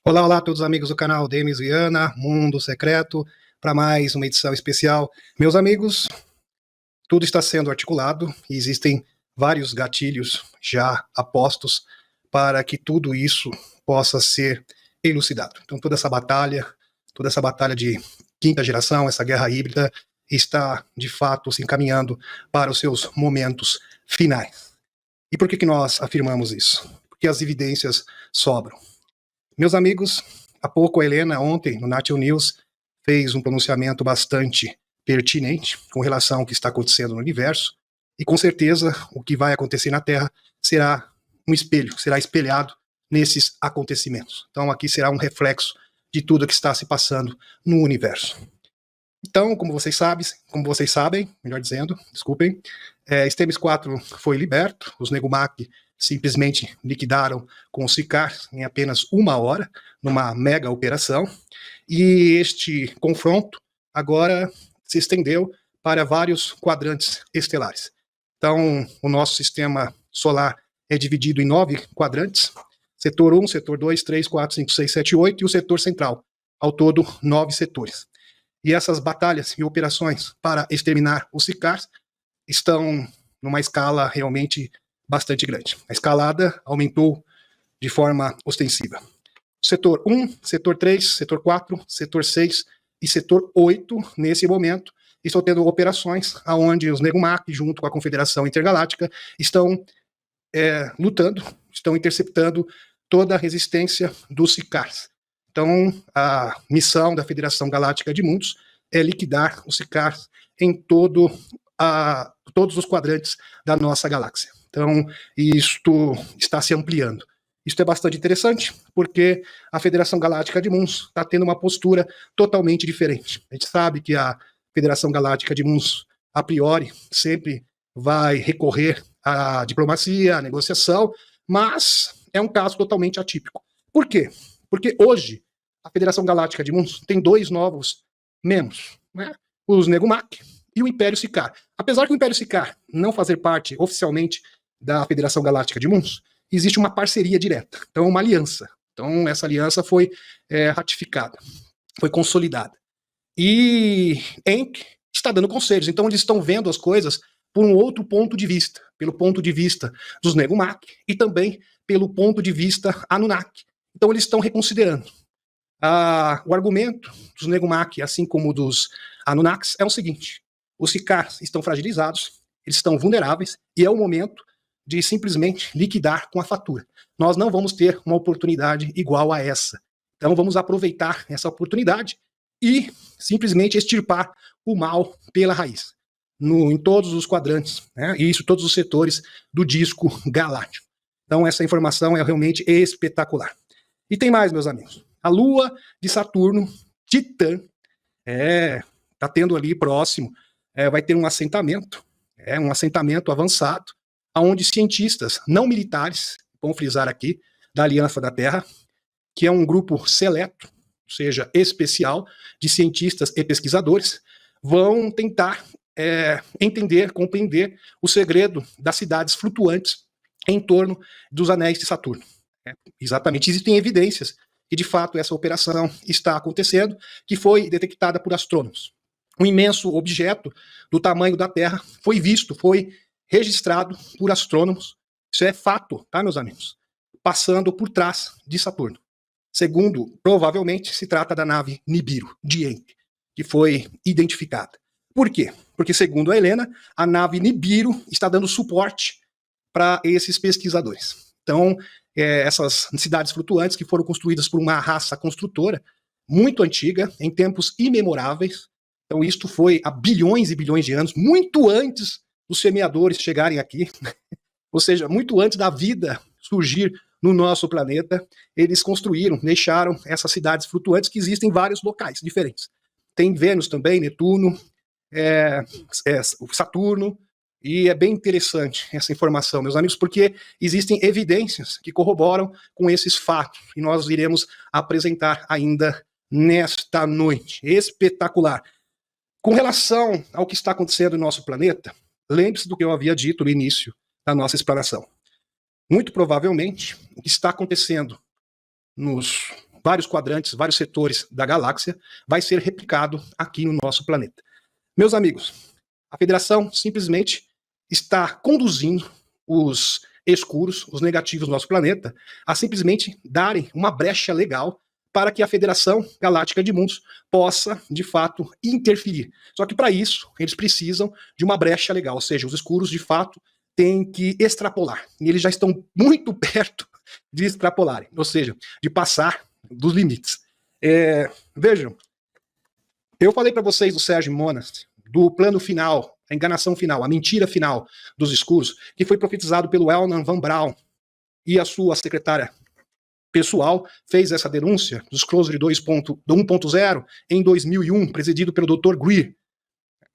Olá, olá a todos os amigos do canal Demis Viana, Mundo Secreto, para mais uma edição especial. Meus amigos, tudo está sendo articulado e existem vários gatilhos já apostos para que tudo isso possa ser elucidado. Então toda essa batalha de quinta geração, essa guerra híbrida, está de fato se encaminhando para os seus momentos finais. E por que nós afirmamos isso? Porque as evidências sobram. Meus amigos, há pouco a Helena, ontem, no Nation News, fez um pronunciamento bastante pertinente com relação ao que está acontecendo no universo, e com certeza o que vai acontecer na Terra será um espelho, será espelhado nesses acontecimentos. Então aqui será um reflexo de tudo que está se passando no universo. Então, como vocês sabem, melhor dizendo, desculpem, Stemis 4 foi liberto, os Negumak simplesmente liquidaram com os Sicars em apenas uma hora, numa mega operação, e este confronto agora se estendeu para vários quadrantes estelares. Então, o nosso sistema solar é dividido em 9 quadrantes, setor 1, setor 2, 3, 4, 5, 6, 7, 8 e o setor central, ao todo 9 setores. E essas batalhas e operações para exterminar os Sicars estão numa escala realmente bastante grande. A escalada aumentou de forma ostensiva. Setor 1, setor 3, setor 4, setor 6 e setor 8, nesse momento, estão tendo operações onde os Negumak, junto com a Confederação Intergaláctica, estão lutando, estão interceptando toda a resistência dos Sicars. Então, a missão da Federação Galáctica de Mundos é liquidar os Sicars em todos os quadrantes da nossa galáxia. Então, isto está se ampliando. Isso é bastante interessante, porque a Federação Galáctica de Mundos está tendo uma postura totalmente diferente. A gente sabe que a Federação Galáctica de Mundos, a priori, sempre vai recorrer à diplomacia, à negociação, mas é um caso totalmente atípico. Por quê? Porque hoje a Federação Galáctica de Mundos tem 2 novos membros, né? Os Negumak e o Império Sicar. Apesar que o Império Sicar não fazer parte oficialmente da Federação Galáctica de Mundos, existe uma parceria direta, então uma aliança. Então essa aliança foi ratificada, foi consolidada. E Enk está dando conselhos, então eles estão vendo as coisas por um outro ponto de vista, pelo ponto de vista dos Negumak e também pelo ponto de vista Anunnaki. Então eles estão reconsiderando. O argumento dos Negumak, assim como dos Anunnakis, é o seguinte: os Sicars estão fragilizados, eles estão vulneráveis, e é o momento de simplesmente liquidar com a fatura. Nós não vamos ter uma oportunidade igual a essa. Então vamos aproveitar essa oportunidade e simplesmente extirpar o mal pela raiz, em todos os quadrantes, né? E isso, todos os setores do disco galáctico. Então essa informação é realmente espetacular. E tem mais, meus amigos. A lua de Saturno, Titã, está tendo ali próximo, vai ter um assentamento avançado, onde cientistas não militares, vamos frisar aqui, da Aliança da Terra, que é um grupo seleto, ou seja, especial, de cientistas e pesquisadores, vão tentar entender, compreender o segredo das cidades flutuantes em torno dos anéis de Saturno. Exatamente, existem evidências que de fato essa operação está acontecendo, que foi detectada por astrônomos. Um imenso objeto do tamanho da Terra foi visto, foi registrado por astrônomos, isso é fato, tá, meus amigos? Passando por trás de Saturno. Segundo, provavelmente se trata da nave Nibiru, de Enki, que foi identificada. Por quê? Porque, segundo a Helena, a nave Nibiru está dando suporte para esses pesquisadores. Então, essas cidades flutuantes que foram construídas por uma raça construtora muito antiga, em tempos imemoráveis. Então, isto foi há bilhões e bilhões de anos, muito antes dos semeadores chegarem aqui, ou seja, muito antes da vida surgir no nosso planeta, eles construíram, deixaram essas cidades flutuantes que existem em vários locais diferentes. Tem Vênus também, Netuno, Saturno, e é bem interessante essa informação, meus amigos, porque existem evidências que corroboram com esses fatos, e nós iremos apresentar ainda nesta noite. Espetacular. Com relação ao que está acontecendo no nosso planeta, lembre-se do que eu havia dito no início da nossa explanação. Muito provavelmente, o que está acontecendo nos vários quadrantes, vários setores da galáxia, vai ser replicado aqui no nosso planeta. Meus amigos, a Federação simplesmente está conduzindo os escuros, os negativos do nosso planeta, a simplesmente darem uma brecha legal para que a Federação Galáctica de Mundos possa, de fato, interferir. Só que para isso, eles precisam de uma brecha legal, ou seja, os escuros, de fato, têm que extrapolar. E eles já estão muito perto de extrapolarem, ou seja, de passar dos limites. Vejam, eu falei para vocês do Sérgio Monas, do plano final, a enganação final, a mentira final dos escuros, que foi profetizado pelo Elnan Van Braun, e a sua secretária pessoal fez essa denúncia dos Closer 1.0 em 2001, presidido pelo Dr. Greer,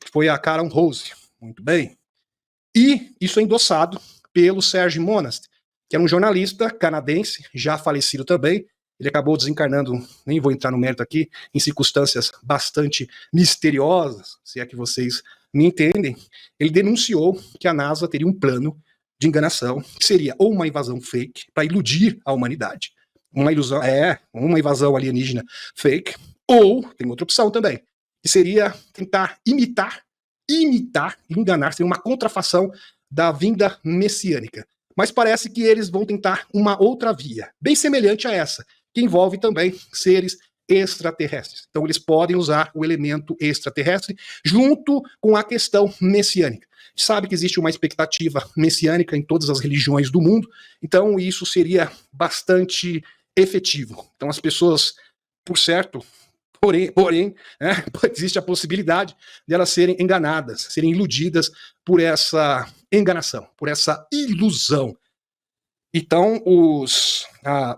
que foi a Karen Rose. Muito bem. E isso é endossado pelo Serge Monas, que era um jornalista canadense, já falecido também. Ele acabou desencarnando, nem vou entrar no mérito aqui, em circunstâncias bastante misteriosas, se é que vocês me entendem. Ele denunciou que a NASA teria um plano de enganação, que seria ou uma invasão fake para iludir a humanidade, uma ilusão, uma invasão alienígena fake, ou, tem outra opção também, que seria tentar imitar, enganar, seria uma contrafação da vinda messiânica. Mas parece que eles vão tentar uma outra via, bem semelhante a essa, que envolve também seres extraterrestres. Então eles podem usar o elemento extraterrestre junto com a questão messiânica. Sabe que existe uma expectativa messiânica em todas as religiões do mundo, então isso seria bastante efetivo. Então as pessoas, por certo, porém, existe a possibilidade de elas serem enganadas, serem iludidas por essa enganação, por essa ilusão. Então, o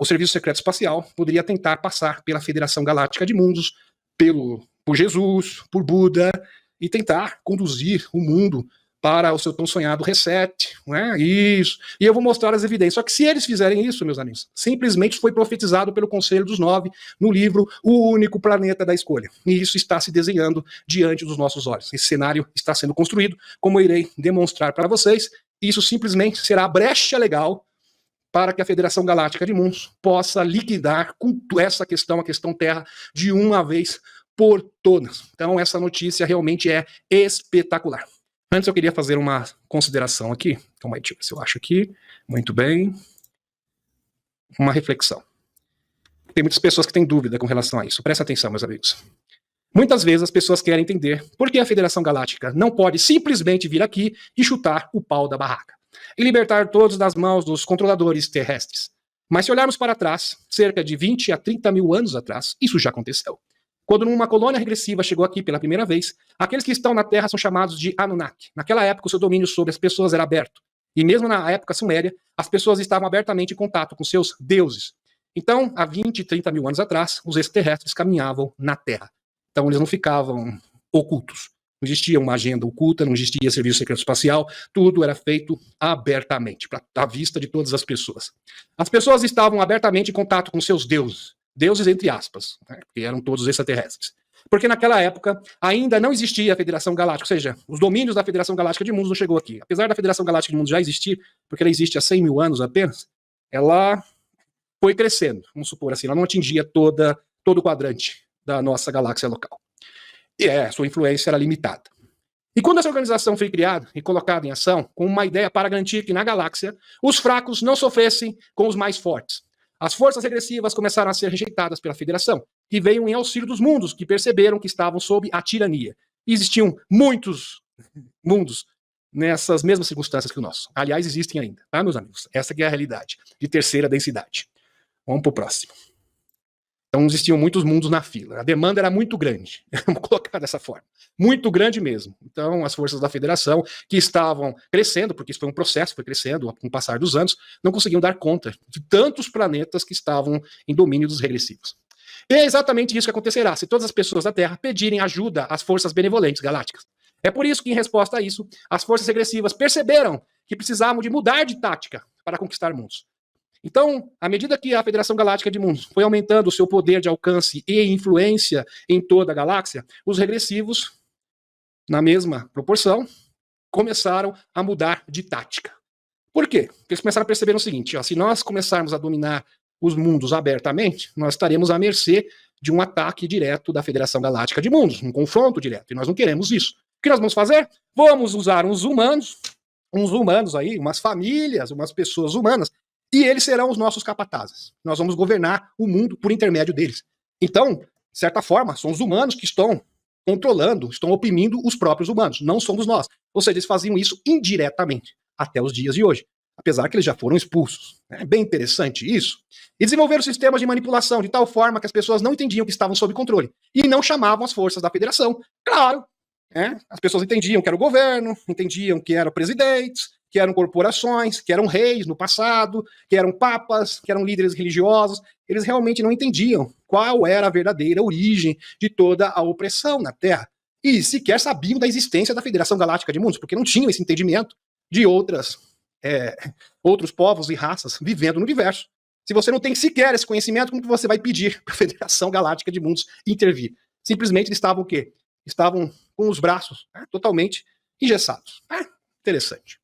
Serviço Secreto Espacial poderia tentar passar pela Federação Galáctica de Mundos, por Jesus, por Buda, e tentar conduzir o mundo para o seu tão sonhado reset, não é? Isso. E eu vou mostrar as evidências. Só que se eles fizerem isso, meus amigos, simplesmente foi profetizado pelo Conselho dos Nove no livro O Único Planeta da Escolha. E isso está se desenhando diante dos nossos olhos. Esse cenário está sendo construído, como eu irei demonstrar para vocês. Isso simplesmente será a brecha legal para que a Federação Galáctica de Mundos possa liquidar com essa questão, a questão Terra, de uma vez por todas. Então, essa notícia realmente é espetacular. Antes eu queria fazer uma consideração aqui. Calma aí, deixa eu ver se eu acho aqui. Muito bem. Uma reflexão. Tem muitas pessoas que têm dúvida com relação a isso. Presta atenção, meus amigos. Muitas vezes as pessoas querem entender por que a Federação Galáctica não pode simplesmente vir aqui e chutar o pau da barraca e libertar todos das mãos dos controladores terrestres. Mas se olharmos para trás, cerca de 20 a 30 mil anos atrás, isso já aconteceu. Quando uma colônia regressiva chegou aqui pela primeira vez, aqueles que estão na Terra são chamados de Anunnaki. Naquela época, o seu domínio sobre as pessoas era aberto. E mesmo na época suméria, as pessoas estavam abertamente em contato com seus deuses. Então, há 20, 30 mil anos atrás, os extraterrestres caminhavam na Terra. Então, eles não ficavam ocultos. Não existia uma agenda oculta, não existia serviço secreto espacial, tudo era feito abertamente, à vista de todas as pessoas. As pessoas estavam abertamente em contato com seus deuses. Deuses entre aspas, né, que eram todos extraterrestres. Porque naquela época ainda não existia a Federação Galáctica, ou seja, os domínios da Federação Galáctica de Mundos não chegou aqui. Apesar da Federação Galáctica de Mundos já existir, porque ela existe há 100 mil anos apenas, ela foi crescendo, vamos supor assim, ela não atingia todo o quadrante da nossa galáxia local. E sua influência era limitada. E quando essa organização foi criada e colocada em ação, com uma ideia para garantir que na galáxia os fracos não sofressem com os mais fortes, as forças regressivas começaram a ser rejeitadas pela Federação, que veio em auxílio dos mundos, que perceberam que estavam sob a tirania. E existiam muitos mundos nessas mesmas circunstâncias que o nosso. Aliás, existem ainda, tá, meus amigos? Essa que é a realidade, de terceira densidade. Vamos para o próximo. Então, existiam muitos mundos na fila. A demanda era muito grande, vamos colocar dessa forma. Muito grande mesmo. Então, as forças da Federação, que estavam crescendo, porque isso foi um processo, foi crescendo com o passar dos anos, não conseguiam dar conta de tantos planetas que estavam em domínio dos regressivos. E é exatamente isso que acontecerá se todas as pessoas da Terra pedirem ajuda às forças benevolentes galácticas. É por isso que, em resposta a isso, as forças regressivas perceberam que precisavam de mudar de tática para conquistar mundos. Então, à medida que a Federação Galáctica de Mundos foi aumentando o seu poder de alcance e influência em toda a galáxia, os regressivos, na mesma proporção, começaram a mudar de tática. Por quê? Porque eles começaram a perceber o seguinte, se nós começarmos a dominar os mundos abertamente, nós estaremos à mercê de um ataque direto da Federação Galáctica de Mundos, um confronto direto, e nós não queremos isso. O que nós vamos fazer? Vamos usar uns humanos aí, umas famílias, umas pessoas humanas, e eles serão os nossos capatazes. Nós vamos governar o mundo por intermédio deles. Então, de certa forma, são os humanos que estão controlando, estão oprimindo os próprios humanos, não somos nós. Ou seja, eles faziam isso indiretamente, até os dias de hoje, apesar que eles já foram expulsos. É bem interessante isso. E desenvolveram sistemas de manipulação de tal forma que as pessoas não entendiam que estavam sob controle e não chamavam as forças da federação. Claro, as pessoas entendiam que era o governo, entendiam que eram presidentes, que eram corporações, que eram reis no passado, que eram papas, que eram líderes religiosos. Eles realmente não entendiam qual era a verdadeira origem de toda a opressão na Terra. E sequer sabiam da existência da Federação Galáctica de Mundos, porque não tinham esse entendimento de outros povos e raças vivendo no universo. Se você não tem sequer esse conhecimento, como que você vai pedir para a Federação Galáctica de Mundos intervir? Simplesmente eles estavam o quê? Estavam com os braços totalmente engessados. Interessante.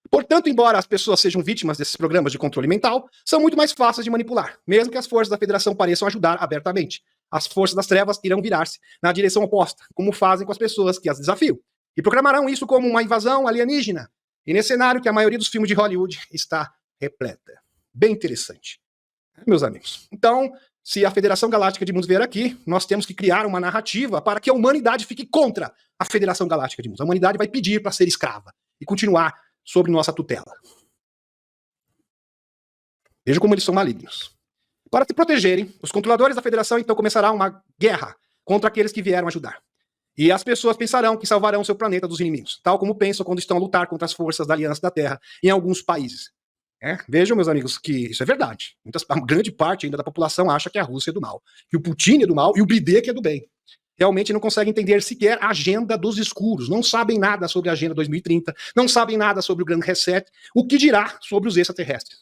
Portanto, embora as pessoas sejam vítimas desses programas de controle mental, são muito mais fáceis de manipular, mesmo que as forças da Federação pareçam ajudar abertamente. As forças das trevas irão virar-se na direção oposta, como fazem com as pessoas que as desafiam, e proclamarão isso como uma invasão alienígena. E nesse cenário que a maioria dos filmes de Hollywood está repleta. Bem interessante, meus amigos. Então, se a Federação Galáctica de Mundos vier aqui, nós temos que criar uma narrativa para que a humanidade fique contra a Federação Galáctica de Mundos. A humanidade vai pedir para ser escrava e continuar sob nossa tutela. Veja como eles são malignos. Para se protegerem, os controladores da Federação então começarão uma guerra contra aqueles que vieram ajudar. E as pessoas pensarão que salvarão seu planeta dos inimigos, tal como pensam quando estão a lutar contra as forças da Aliança da Terra em alguns países. Vejam, meus amigos, que isso é verdade. A grande parte ainda da população acha que a Rússia é do mal, que o Putin é do mal e o Biden que é do bem. Realmente não conseguem entender sequer a agenda dos escuros, não sabem nada sobre a Agenda 2030, não sabem nada sobre o Grande Reset, o que dirá sobre os extraterrestres.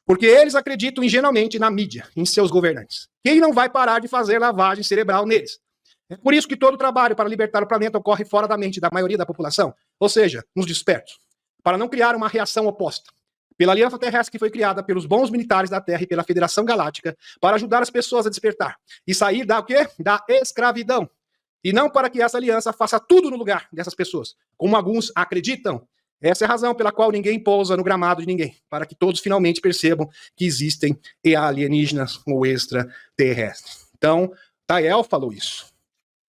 Porque eles acreditam ingenuamente na mídia, em seus governantes. Quem não vai parar de fazer lavagem cerebral neles? É por isso que todo o trabalho para libertar o planeta ocorre fora da mente da maioria da população, ou seja, nos despertos, para não criar uma reação oposta. Pela Aliança Terrestre que foi criada pelos bons militares da Terra e pela Federação Galáctica, para ajudar as pessoas a despertar e sair da o quê? Da escravidão. E não para que essa aliança faça tudo no lugar dessas pessoas, como alguns acreditam. Essa é a razão pela qual ninguém pousa no gramado de ninguém, para que todos finalmente percebam que existem alienígenas ou extraterrestres. Então, Tael falou isso.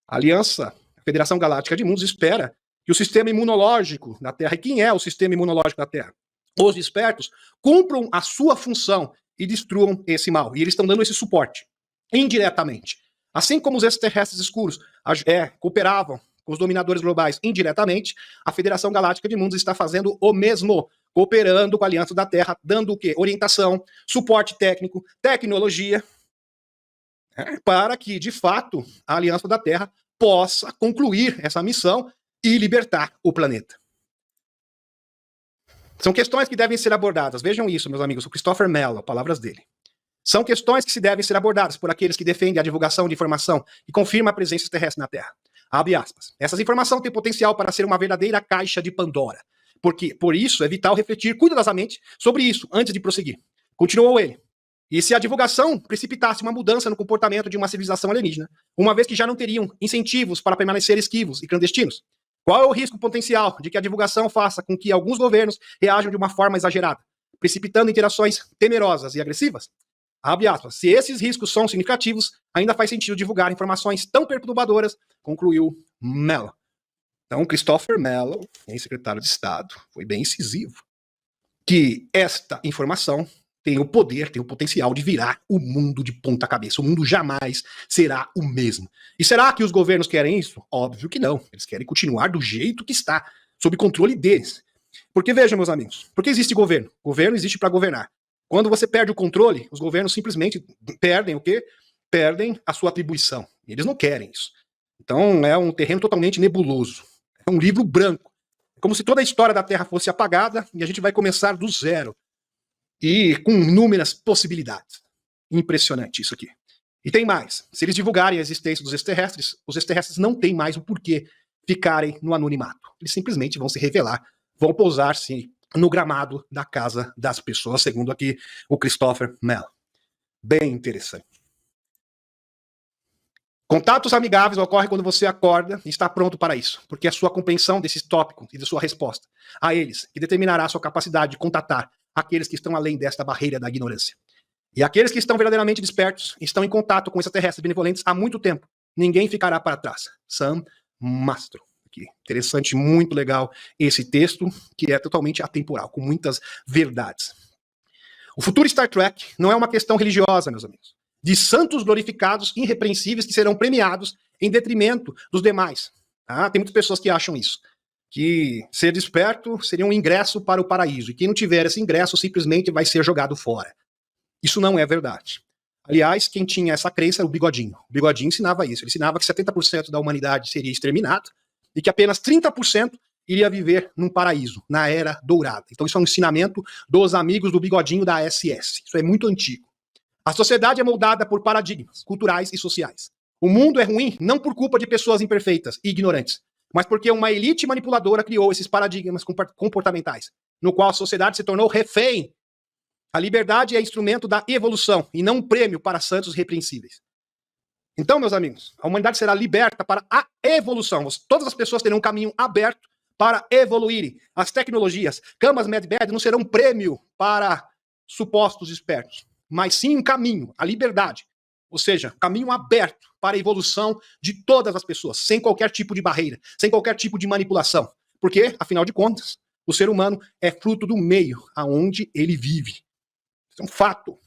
A Aliança, a Federação Galáctica de Mundos, espera que o sistema imunológico da Terra, e quem é o sistema imunológico da Terra? Os despertos cumpram a sua função e destruam esse mal. E eles estão dando esse suporte, indiretamente. Assim como os extraterrestres escuros cooperavam com os dominadores globais indiretamente, a Federação Galáctica de Mundos está fazendo o mesmo, cooperando com a Aliança da Terra, dando o quê? Orientação, suporte técnico, tecnologia, para que, de fato, a Aliança da Terra possa concluir essa missão e libertar o planeta. São questões que devem ser abordadas. Vejam isso, meus amigos, o Christopher Mello, palavras dele. São questões que se devem ser abordadas por aqueles que defendem a divulgação de informação e confirma a presença terrestre na Terra. Abre aspas. Essas informações têm potencial para ser uma verdadeira caixa de Pandora. Por isso, é vital refletir cuidadosamente sobre isso antes de prosseguir. Continuou ele. E se a divulgação precipitasse uma mudança no comportamento de uma civilização alienígena, uma vez que já não teriam incentivos para permanecer esquivos e clandestinos? Qual é o risco potencial de que a divulgação faça com que alguns governos reajam de uma forma exagerada, precipitando interações temerosas e agressivas? Abre aspas. Se esses riscos são significativos, ainda faz sentido divulgar informações tão perturbadoras, concluiu Mello. Então, Christopher Mello, ex-secretário de Estado, foi bem incisivo, que esta informação tem o poder, tem o potencial de virar o mundo de ponta cabeça. O mundo jamais será o mesmo. E será que os governos querem isso? Óbvio que não. Eles querem continuar do jeito que está, sob controle deles. Porque vejam, meus amigos, por que existe governo? Governo existe para governar. Quando você perde o controle, os governos simplesmente perdem o quê? Perdem a sua atribuição. E eles não querem isso. Então é um terreno totalmente nebuloso. É um livro branco. É como se toda a história da Terra fosse apagada e a gente vai começar do zero. E com inúmeras possibilidades. Impressionante isso aqui. E tem mais. Se eles divulgarem a existência dos extraterrestres, os extraterrestres não têm mais o porquê ficarem no anonimato. Eles simplesmente vão se revelar, vão pousar-se no gramado da casa das pessoas, segundo aqui o Christopher Mell. Bem interessante. Contatos amigáveis ocorrem quando você acorda e está pronto para isso, porque é a sua compreensão desse tópico e de sua resposta a eles que determinará a sua capacidade de contatar aqueles que estão além desta barreira da ignorância. E aqueles que estão verdadeiramente despertos estão em contato com extraterrestres benevolentes há muito tempo. Ninguém ficará para trás. Sam Mastro. Aqui. Interessante, muito legal esse texto, que é totalmente atemporal, com muitas verdades. O futuro Star Trek não é uma questão religiosa, meus amigos, de santos glorificados, irrepreensíveis, que serão premiados em detrimento dos demais. Ah, tem muitas pessoas que acham isso, que ser desperto seria um ingresso para o paraíso, e quem não tiver esse ingresso simplesmente vai ser jogado fora. Isso não é verdade. Aliás, quem tinha essa crença era o Bigodinho. O Bigodinho ensinava isso, ele ensinava que 70% da humanidade seria exterminado, e que apenas 30% iria viver num paraíso, na Era Dourada. Então isso é um ensinamento dos amigos do Bigodinho da SS. Isso é muito antigo. A sociedade é moldada por paradigmas culturais e sociais. O mundo é ruim não por culpa de pessoas imperfeitas e ignorantes, mas porque uma elite manipuladora criou esses paradigmas comportamentais, no qual a sociedade se tornou refém. A liberdade é instrumento da evolução e não um prêmio para santos repreensíveis. Então, meus amigos, a humanidade será liberta para a evolução. Todas as pessoas terão um caminho aberto para evoluírem. As tecnologias, camas medbed, não serão um prêmio para supostos espertos, mas sim um caminho, a liberdade. Ou seja, caminho aberto para a evolução de todas as pessoas, sem qualquer tipo de barreira, sem qualquer tipo de manipulação. Porque, afinal de contas, o ser humano é fruto do meio aonde ele vive. Isso é um fato.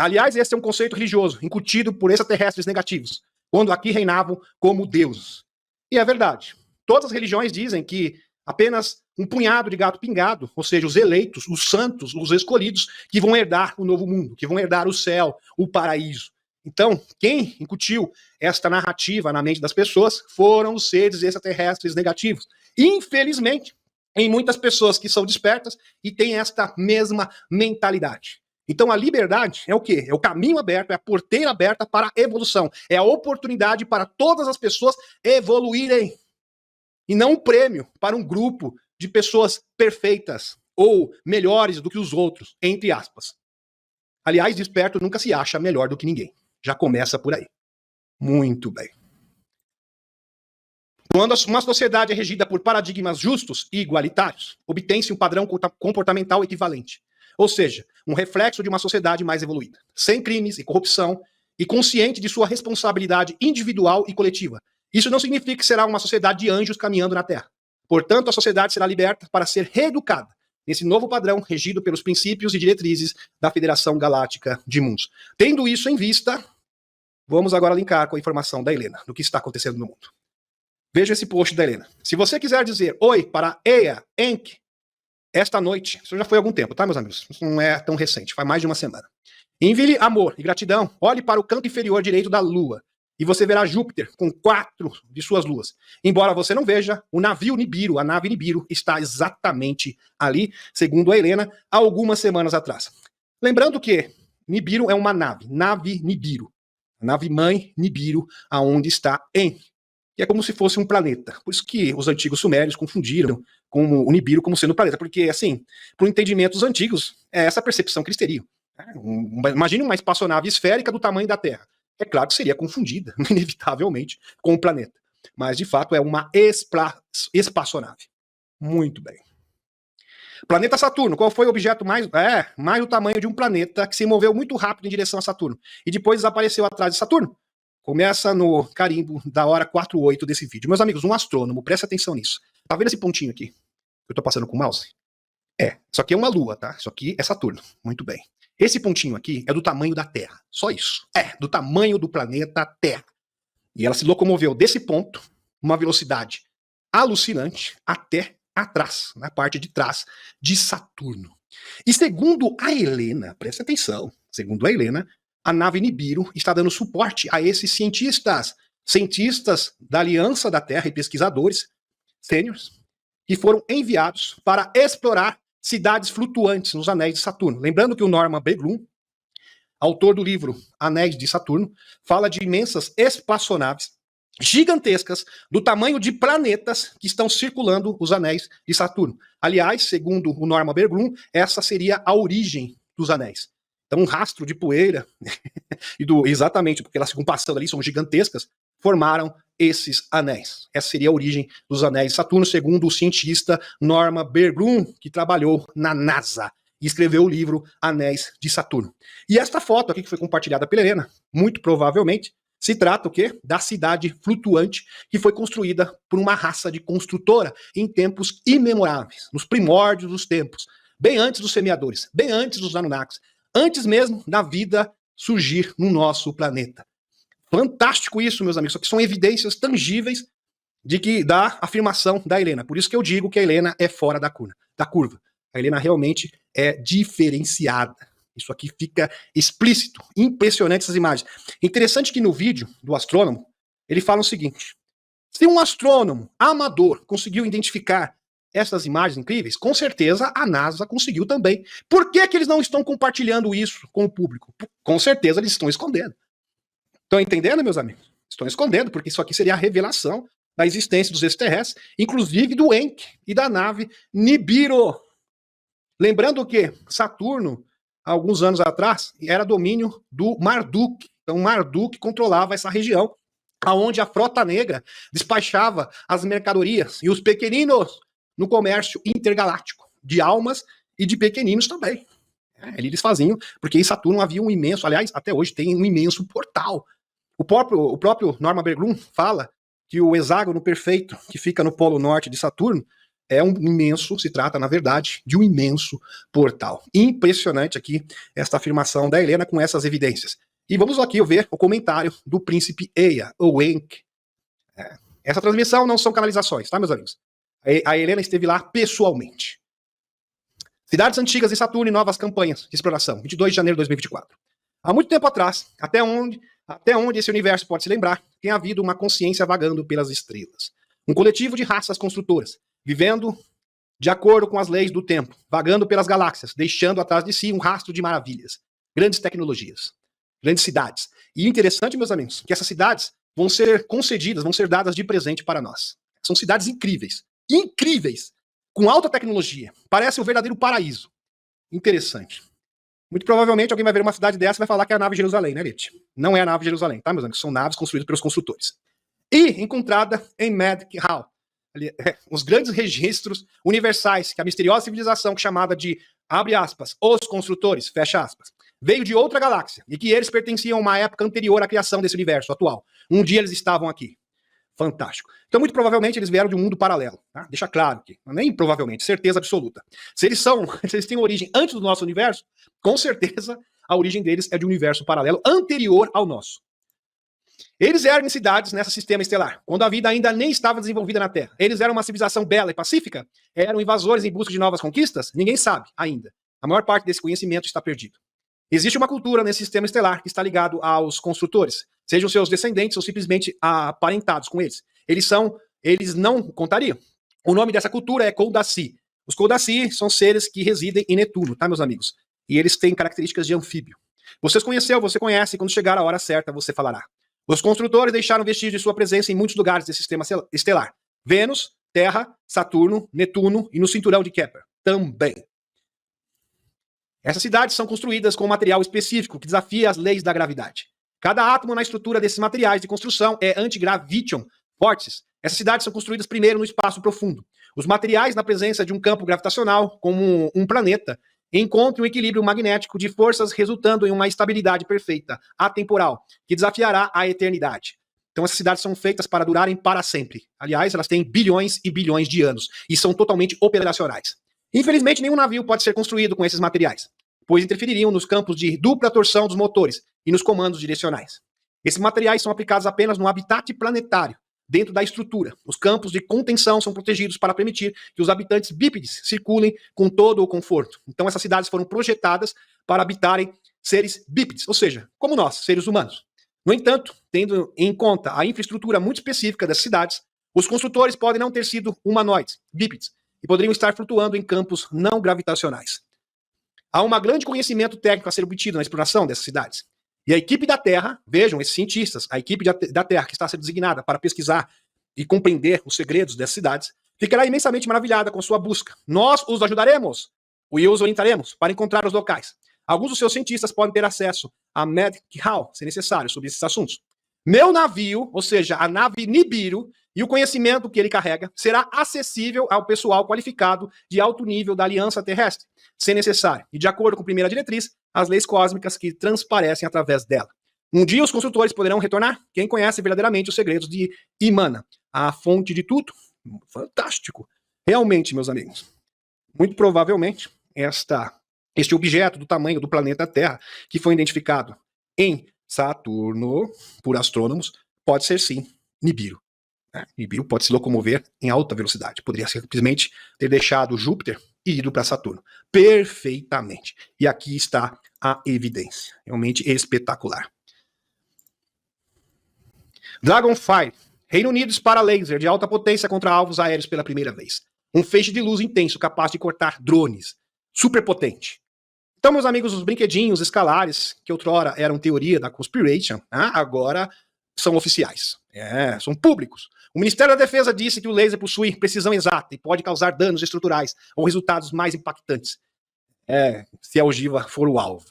Aliás, esse é um conceito religioso, incutido por extraterrestres negativos, quando aqui reinavam como deuses. E é verdade. Todas as religiões dizem que apenas um punhado de gato pingado, ou seja, os eleitos, os santos, os escolhidos, que vão herdar o novo mundo, que vão herdar o céu, o paraíso. Então, quem incutiu esta narrativa na mente das pessoas foram os seres extraterrestres negativos. Infelizmente, em muitas pessoas que são despertas e têm esta mesma mentalidade. Então a liberdade é o quê? É o caminho aberto, é a porteira aberta para a evolução. É a oportunidade para todas as pessoas evoluírem. E não um prêmio para um grupo de pessoas perfeitas ou melhores do que os outros, entre aspas. Aliás, desperto nunca se acha melhor do que ninguém. Já começa por aí. Muito bem. Quando uma sociedade é regida por paradigmas justos e igualitários, obtém-se um padrão comportamental equivalente. Ou seja, um reflexo de uma sociedade mais evoluída, sem crimes e corrupção, e consciente de sua responsabilidade individual e coletiva. Isso não significa que será uma sociedade de anjos caminhando na Terra. Portanto, a sociedade será liberta para ser reeducada nesse novo padrão regido pelos princípios e diretrizes da Federação Galáctica de Mundos. Tendo isso em vista, vamos agora linkar com a informação da Helena, do que está acontecendo no mundo. Veja esse post da Helena. Se você quiser dizer oi para Eia Enk, esta noite, isso já foi há algum tempo, tá, meus amigos? Isso não é tão recente, faz mais de uma semana. Envie amor e gratidão, olhe para o canto inferior direito da Lua, e você verá Júpiter com 4 de suas luas. Embora você não veja, o navio Nibiru, a nave Nibiru, está exatamente ali, segundo a Helena, há algumas semanas atrás. Lembrando que Nibiru é uma nave Nibiru, a nave mãe Nibiru, aonde está Enki, que é como se fosse um planeta. Por isso que os antigos sumérios confundiram com o Nibiru como sendo um planeta, porque, assim, para o entendimento dos antigos, é essa percepção que eles teriam. Imagine uma espaçonave esférica do tamanho da Terra. É claro que seria confundida, inevitavelmente, com o planeta. Mas, de fato, é uma espaçonave. Muito bem. Planeta Saturno. Qual foi o objeto mais do tamanho de um planeta que se moveu muito rápido em direção a Saturno e depois desapareceu atrás de Saturno? Começa no carimbo da hora 48 desse vídeo. Meus amigos, um astrônomo, presta atenção nisso. Tá vendo esse pontinho aqui? Eu tô passando com o mouse? Isso aqui é uma lua, tá? Isso aqui é Saturno. Muito bem. Esse pontinho aqui é do tamanho da Terra. Só isso. Do tamanho do planeta Terra. E ela se locomoveu desse ponto, uma velocidade alucinante, até atrás, na parte de trás de Saturno. E segundo a Helena, presta atenção, segundo a Helena, a nave Nibiru está dando suporte a esses cientistas da Aliança da Terra e pesquisadores sêniores, que foram enviados para explorar cidades flutuantes nos anéis de Saturno. Lembrando que o Norman Beglum, autor do livro Anéis de Saturno, fala de imensas espaçonaves gigantescas, do tamanho de planetas que estão circulando os anéis de Saturno. Aliás, segundo o Norman Berglund, essa seria a origem dos anéis. Então, um rastro de poeira, exatamente porque elas ficam passando ali, são gigantescas, formaram esses anéis. Essa seria a origem dos anéis de Saturno, segundo o cientista Norman Berglund, que trabalhou na NASA e escreveu o livro Anéis de Saturno. E esta foto aqui que foi compartilhada pela Helena, muito provavelmente, se trata o quê? Da cidade flutuante que foi construída por uma raça de construtora em tempos imemoráveis, nos primórdios dos tempos, bem antes dos semeadores, bem antes dos Anunnakis, antes mesmo da vida surgir no nosso planeta. Fantástico isso, meus amigos, só que são evidências tangíveis da afirmação da Helena. Por isso que eu digo que a Helena é fora da curva. A Helena realmente é diferenciada. Isso aqui fica explícito, impressionante essas imagens. Interessante que no vídeo do astrônomo, ele fala o seguinte: se um astrônomo amador conseguiu identificar essas imagens incríveis, com certeza a NASA conseguiu também. Por que eles não estão compartilhando isso com o público? Com certeza eles estão escondendo. Estão entendendo, meus amigos? Estão escondendo, porque isso aqui seria a revelação da existência dos extraterrestres, inclusive do Enki e da nave Nibiru. Lembrando que Saturno, alguns anos atrás, era domínio do Marduk. Então Marduk controlava essa região, aonde a frota negra despachava as mercadorias e os pequeninos no comércio intergaláctico, de almas e de pequeninos também. Eles faziam, porque em Saturno havia um imenso, aliás, até hoje tem um imenso portal. O próprio Norman Berglund fala que o hexágono perfeito que fica no polo norte de Saturno é um imenso, se trata, na verdade, de um imenso portal. Impressionante aqui esta afirmação da Helena com essas evidências. E vamos aqui ver o comentário do príncipe Ea, ou Enki. Essa transmissão não são canalizações, tá, meus amigos? A Helena esteve lá pessoalmente. Cidades antigas de Saturno e novas campanhas de exploração, 22 de janeiro de 2024. Há muito tempo atrás, até onde esse universo pode se lembrar, tem havido uma consciência vagando pelas estrelas. Um coletivo de raças construtoras, vivendo de acordo com as leis do tempo, vagando pelas galáxias, deixando atrás de si um rastro de maravilhas, grandes tecnologias, grandes cidades. E interessante, meus amigos, que essas cidades vão ser concedidas, vão ser dadas de presente para nós. São cidades incríveis, com alta tecnologia. Parece um verdadeiro paraíso. Interessante. Muito provavelmente alguém vai ver uma cidade dessa e vai falar que é a nave Jerusalém, né, Lete? Não é a nave Jerusalém, tá, meus amigos? São naves construídas pelos construtores. E encontrada em Medic Hall. Os grandes registros universais que a misteriosa civilização chamada de, abre aspas, os construtores, fecha aspas, veio de outra galáxia e que eles pertenciam a uma época anterior à criação desse universo atual. Um dia eles estavam aqui. Fantástico. Então, muito provavelmente, eles vieram de um mundo paralelo. Tá? Deixa claro aqui. Nem provavelmente, certeza absoluta. Se eles têm origem antes do nosso universo, com certeza a origem deles é de um universo paralelo anterior ao nosso. Eles eram em cidades nesse sistema estelar, quando a vida ainda nem estava desenvolvida na Terra. Eles eram uma civilização bela e pacífica? Eram invasores em busca de novas conquistas? Ninguém sabe ainda. A maior parte desse conhecimento está perdido. Existe uma cultura nesse sistema estelar que está ligado aos construtores, sejam seus descendentes ou simplesmente aparentados com eles. Eles não contariam. O nome dessa cultura é Kodassi. Os Kodassi são seres que residem em Netuno, tá, meus amigos? E eles têm características de anfíbio. Você conhece, e quando chegar a hora certa você falará. Os construtores deixaram vestígios de sua presença em muitos lugares desse sistema estelar. Vênus, Terra, Saturno, Netuno e no cinturão de Kepler também. Essas cidades são construídas com um material específico que desafia as leis da gravidade. Cada átomo na estrutura desses materiais de construção é antigravitation vórtices. Essas cidades são construídas primeiro no espaço profundo. Os materiais, na presença de um campo gravitacional, como um planeta, encontram um equilíbrio magnético de forças resultando em uma estabilidade perfeita, atemporal, que desafiará a eternidade. Então essas cidades são feitas para durarem para sempre. Aliás, elas têm bilhões e bilhões de anos e são totalmente operacionais. Infelizmente, nenhum navio pode ser construído com esses materiais, pois interfeririam nos campos de dupla torção dos motores e nos comandos direcionais. Esses materiais são aplicados apenas no habitat planetário, dentro da estrutura. Os campos de contenção são protegidos para permitir que os habitantes bípedes circulem com todo o conforto. Então essas cidades foram projetadas para habitarem seres bípedes, ou seja, como nós, seres humanos. No entanto, tendo em conta a infraestrutura muito específica das cidades, os construtores podem não ter sido humanoides, bípedes, e poderiam estar flutuando em campos não gravitacionais. Há um grande conhecimento técnico a ser obtido na exploração dessas cidades. E a equipe da Terra, vejam, esses cientistas, a equipe da Terra que está sendo designada para pesquisar e compreender os segredos dessas cidades, ficará imensamente maravilhada com sua busca. Nós os ajudaremos e os orientaremos para encontrar os locais. Alguns dos seus cientistas podem ter acesso a Medic Hall, se necessário, sobre esses assuntos. Meu navio, ou seja, a nave Nibiru, e o conhecimento que ele carrega será acessível ao pessoal qualificado de alto nível da Aliança Terrestre, se necessário, e de acordo com a primeira diretriz, as leis cósmicas que transparecem através dela. Um dia os construtores poderão retornar, quem conhece verdadeiramente os segredos de Imana, a fonte de tudo. Fantástico. Realmente, meus amigos, muito provavelmente, este objeto do tamanho do planeta Terra, que foi identificado em Saturno por astrônomos, pode ser sim Nibiru. Nibiru pode se locomover em alta velocidade. Poderia simplesmente ter deixado Júpiter e ido para Saturno. Perfeitamente. E aqui está a evidência. Realmente espetacular. Dragonfire. Reino Unido dispara laser de alta potência contra alvos aéreos pela primeira vez. Um feixe de luz intenso capaz de cortar drones. Super potente. Então, meus amigos, os brinquedinhos escalares, que outrora eram teoria da conspiration, agora são oficiais. São públicos. O Ministério da Defesa disse que o laser possui precisão exata e pode causar danos estruturais ou resultados mais impactantes. Se a ogiva for o alvo.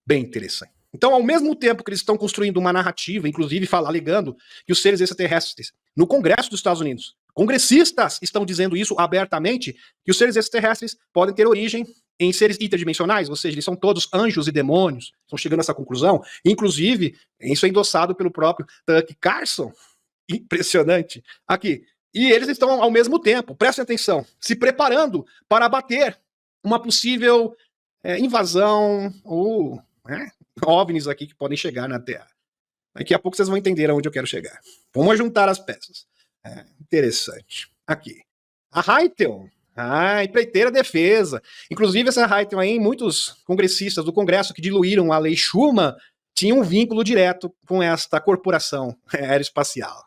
Bem interessante. Então, ao mesmo tempo que eles estão construindo uma narrativa, inclusive alegando que os seres extraterrestres, no Congresso dos Estados Unidos, congressistas estão dizendo isso abertamente, que os seres extraterrestres podem ter origem em seres interdimensionais, ou seja, eles são todos anjos e demônios, estão chegando a essa conclusão. Inclusive, isso é endossado pelo próprio Tucker Carlson. Impressionante. Aqui. E eles estão, ao mesmo tempo, prestem atenção, se preparando para abater uma possível invasão ou OVNIs aqui que podem chegar na Terra. Daqui a pouco vocês vão entender aonde eu quero chegar. Vamos juntar as peças. Interessante. Aqui. A Raytheon. Empreiteira defesa. Inclusive, essa Raytheon aí, muitos congressistas do Congresso que diluíram a lei Schuman tinham um vínculo direto com esta corporação aeroespacial.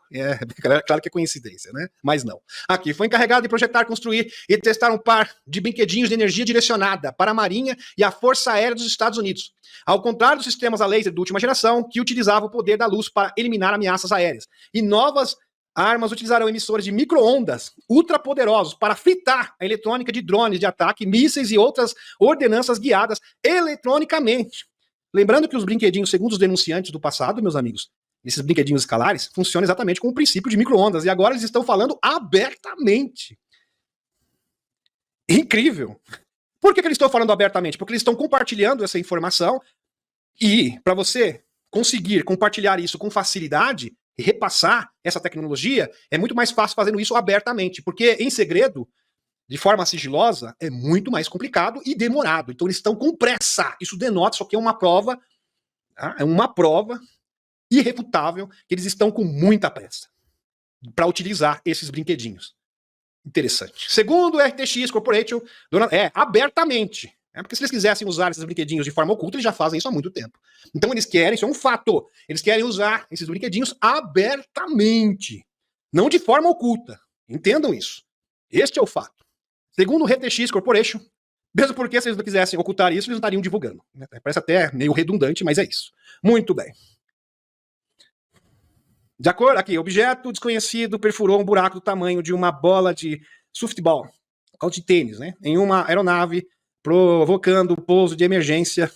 Claro que é coincidência, né? Mas não. Aqui, foi encarregado de projetar, construir e testar um par de brinquedinhos de energia direcionada para a Marinha e a Força Aérea dos Estados Unidos. Ao contrário dos sistemas a laser de última geração, que utilizavam o poder da luz para eliminar ameaças aéreas. E novas armas utilizarão emissores de micro-ondas ultrapoderosos para fritar a eletrônica de drones de ataque, mísseis e outras ordenanças guiadas eletronicamente. Lembrando que os brinquedinhos, segundo os denunciantes do passado, meus amigos, esses brinquedinhos escalares, funcionam exatamente com o princípio de micro-ondas. E agora eles estão falando abertamente. Incrível. Por que eles estão falando abertamente? Porque eles estão compartilhando essa informação e, para você conseguir compartilhar isso com facilidade e repassar essa tecnologia, é muito mais fácil fazendo isso abertamente. Porque em segredo, de forma sigilosa, é muito mais complicado e demorado. Então eles estão com pressa. Isso denota, isso aqui é uma prova, é uma prova irrefutável que eles estão com muita pressa para utilizar esses brinquedinhos. Interessante. Segundo o RTX Corporation, abertamente. Porque se eles quisessem usar esses brinquedinhos de forma oculta, eles já fazem isso há muito tempo. Então eles querem, isso é um fato, eles querem usar esses brinquedinhos abertamente, não de forma oculta. Entendam isso. Este é o fato. Segundo o RTX Corporation, mesmo porque se eles não quisessem ocultar isso, eles não estariam divulgando. Parece até meio redundante, mas é isso. Muito bem. De acordo, aqui, objeto desconhecido perfurou um buraco do tamanho de uma bola de softball, ou de tênis, né, em uma aeronave, provocando o pouso de emergência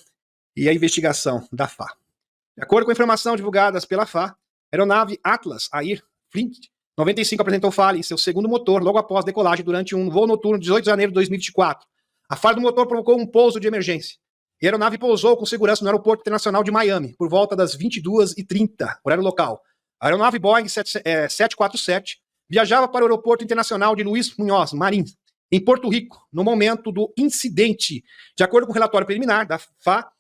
e a investigação da FA. De acordo com a informação divulgadas pela FA, a aeronave Atlas Air Flint 95 apresentou falha em seu segundo motor logo após decolagem durante um voo noturno de 18 de janeiro de 2024. A falha do motor provocou um pouso de emergência. E a aeronave pousou com segurança no Aeroporto Internacional de Miami por volta das 22h30, horário local. A aeronave Boeing 747 viajava para o Aeroporto Internacional de Luiz Munhoz Marim, em Porto Rico, no momento do incidente. De acordo com o relatório preliminar da FAA,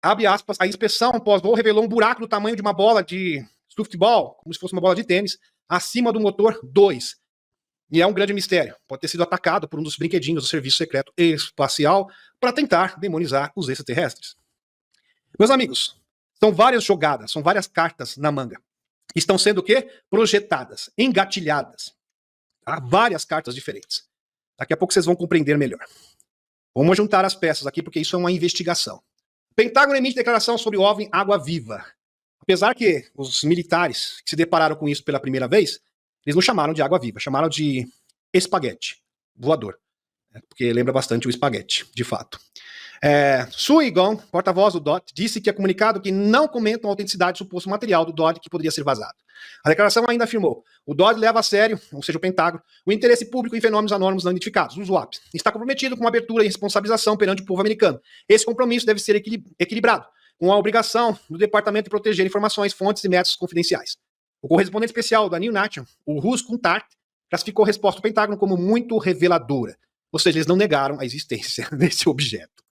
abre aspas, a inspeção pós-voo revelou um buraco do tamanho de uma bola de softball, como se fosse uma bola de tênis, acima do motor 2. E é um grande mistério. Pode ter sido atacado por um dos brinquedinhos do Serviço Secreto Espacial para tentar demonizar os extraterrestres. Meus amigos, são várias jogadas, são várias cartas na manga. Estão sendo o quê? Projetadas, engatilhadas. Há várias cartas diferentes. Daqui a pouco vocês vão compreender melhor. Vamos juntar as peças aqui, porque isso é uma investigação. Pentágono emite declaração sobre o OVNI água-viva. Apesar que os militares que se depararam com isso pela primeira vez, eles não chamaram de água-viva, chamaram de espaguete voador, porque lembra bastante o espaguete, de fato. Su Igong, porta-voz do DOT, disse que é comunicado que não comentam a autenticidade do suposto material do DOT que poderia ser vazado. A declaração ainda afirmou: o DOT leva a sério, ou seja, o Pentágono, o interesse público em fenômenos anônimos não identificados, os UAPs. Está comprometido com uma abertura e responsabilização perante o povo americano. Esse compromisso deve ser equilibrado com a obrigação do Departamento de proteger informações, fontes e métodos confidenciais. O correspondente especial da New Nation, o Rus Kuntart, classificou a resposta do Pentágono como muito reveladora. Ou seja, eles não negaram a existência desse objeto.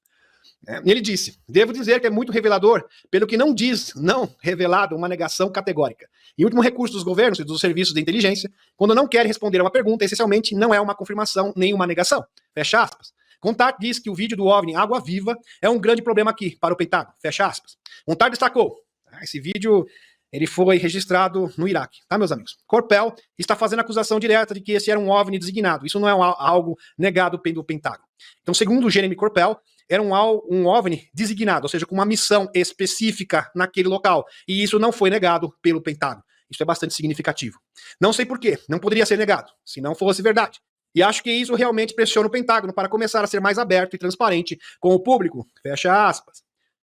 Ele disse: devo dizer que é muito revelador, pelo que não diz, não revelado, uma negação categórica. E o último recurso dos governos e dos serviços de inteligência, quando não querem responder a uma pergunta, essencialmente não é uma confirmação nem uma negação. Fecha aspas. Contact diz que o vídeo do OVNI Água Viva é um grande problema aqui, para o Pentágono. Fecha aspas. Contact destacou: esse vídeo ele foi registrado no Iraque, tá, meus amigos? Corpel está fazendo acusação direta de que esse era um OVNI designado. Isso não é algo negado pelo Pentágono. Então, segundo o Jeremy Corpel, era um OVNI designado, ou seja, com uma missão específica naquele local. E isso não foi negado pelo Pentágono. Isso é bastante significativo. Não sei por quê, não poderia ser negado, se não fosse verdade. E acho que isso realmente pressiona o Pentágono para começar a ser mais aberto e transparente com o público. Fecha aspas.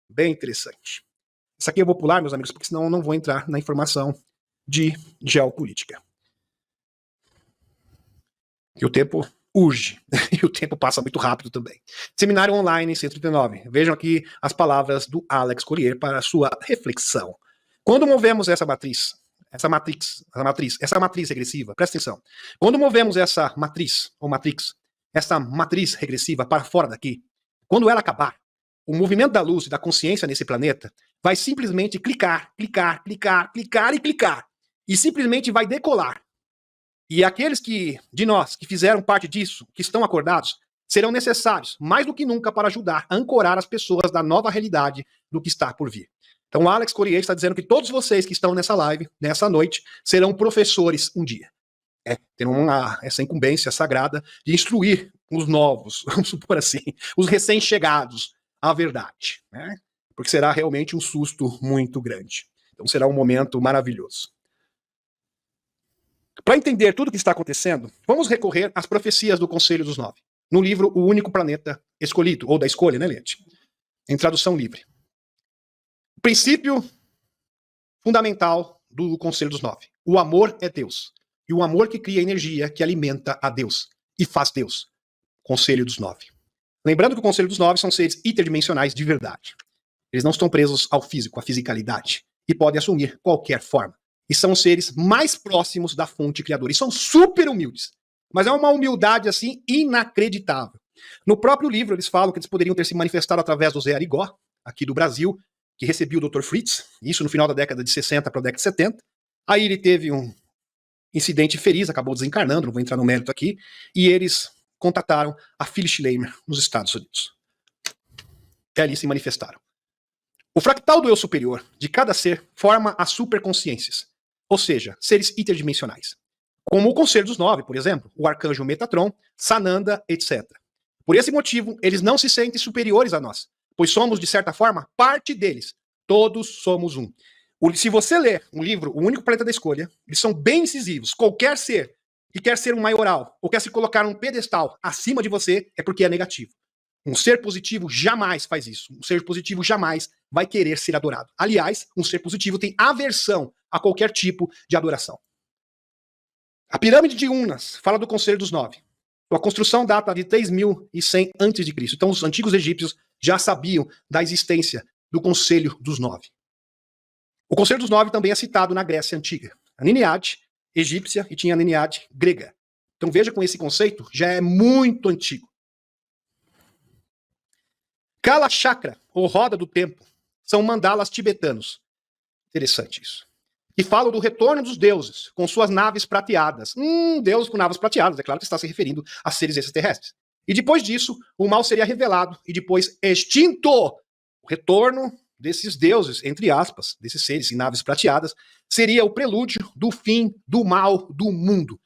Bem interessante. Isso aqui eu vou pular, meus amigos, porque senão eu não vou entrar na informação de geopolítica. E o tempo urge. E o tempo passa muito rápido também. Seminário online 139. Vejam aqui as palavras do Alex Collier para a sua reflexão. Quando movemos essa matriz regressiva, presta atenção. Quando movemos essa matriz regressiva para fora daqui, quando ela acabar, o movimento da luz e da consciência nesse planeta vai simplesmente clicar. E simplesmente vai decolar. E aqueles de nós que fizeram parte disso, que estão acordados, serão necessários, mais do que nunca, para ajudar a ancorar as pessoas da nova realidade do que está por vir. Então, o Alex Collier está dizendo que todos vocês que estão nessa live, nessa noite, serão professores um dia. Terão essa incumbência sagrada de instruir os novos, vamos supor assim, os recém-chegados à verdade, né? Porque será realmente um susto muito grande. Então, será um momento maravilhoso. Para entender tudo o que está acontecendo, vamos recorrer às profecias do Conselho dos Nove, no livro O Único Planeta Escolhido, ou da Escolha, né, Leite? Em tradução livre. O princípio fundamental do Conselho dos Nove. O amor é Deus. E o amor que cria energia que alimenta a Deus e faz Deus. Conselho dos Nove. Lembrando que o Conselho dos Nove são seres interdimensionais de verdade. Eles não estão presos ao físico, à fisicalidade, e podem assumir qualquer forma. E são os seres mais próximos da fonte criadora. E são super humildes. Mas é uma humildade, assim, inacreditável. No próprio livro, eles falam que eles poderiam ter se manifestado através do Zé Arigó, aqui do Brasil, que recebia o Dr. Fritz, isso no final da década de 60 para a década de 70. Aí ele teve um incidente feliz, acabou desencarnando, não vou entrar no mérito aqui, e eles contataram a Phyllis Schleimer nos Estados Unidos. E ali se manifestaram. O fractal do eu superior de cada ser forma as superconsciências, ou seja, seres interdimensionais. Como o Conselho dos Nove, por exemplo, o arcanjo Metatron, Sananda, etc. Por esse motivo, eles não se sentem superiores a nós, pois somos, de certa forma, parte deles. Todos somos um. Se você ler um livro, O Único Planeta da Escolha, eles são bem incisivos. Qualquer ser que quer ser um maioral ou quer se colocar num pedestal acima de você é porque é negativo. Um ser positivo jamais faz isso. Um ser positivo jamais vai querer ser adorado. Aliás, um ser positivo tem aversão a qualquer tipo de adoração. A pirâmide de Unas fala do Conselho dos Nove. Sua construção data de 3100 a.C. Então os antigos egípcios já sabiam da existência do Conselho dos Nove. O Conselho dos Nove também é citado na Grécia Antiga. A Níniade egípcia e tinha a Níniade grega. Então veja, com esse conceito, já é muito antigo. Kala Chakra, ou Roda do Tempo, são mandalas tibetanos. Interessante isso. Que falam do retorno dos deuses, com suas naves prateadas. Deus com naves prateadas, é claro que está se referindo a seres extraterrestres. E depois disso, o mal seria revelado e depois extinto. O retorno desses deuses, entre aspas, desses seres em naves prateadas, seria o prelúdio do fim do mal do mundo.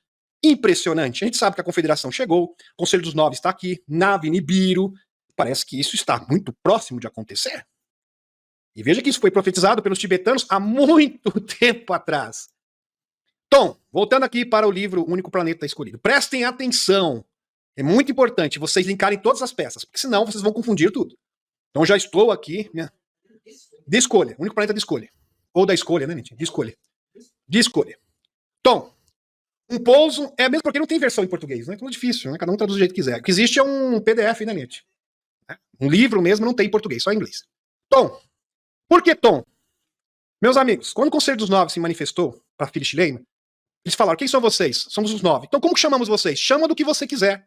Impressionante. A gente sabe que a Confederação chegou, o Conselho dos Nove está aqui, nave Nibiru. Parece que isso está muito próximo de acontecer. E veja que isso foi profetizado pelos tibetanos há muito tempo atrás. Tom, voltando aqui para o livro O Único Planeta Escolhido. Prestem atenção. É muito importante vocês linkarem todas as peças, porque senão vocês vão confundir tudo. Então já estou aqui. De escolha. O único planeta de escolha. Ou da escolha, né, gente? De escolha. De escolha. Tom, um pouso, mesmo porque não tem versão em português, né? É tudo difícil, né? Cada um traduz do jeito que quiser. O que existe é um PDF na net. Um livro mesmo não tem em português, só em inglês. Tom, por que Tom? Meus amigos, quando o Conselho dos Nove se manifestou para Phyllis Schleimer, eles falaram, quem são vocês? Somos os 9. Então como que chamamos vocês? Chama do que você quiser.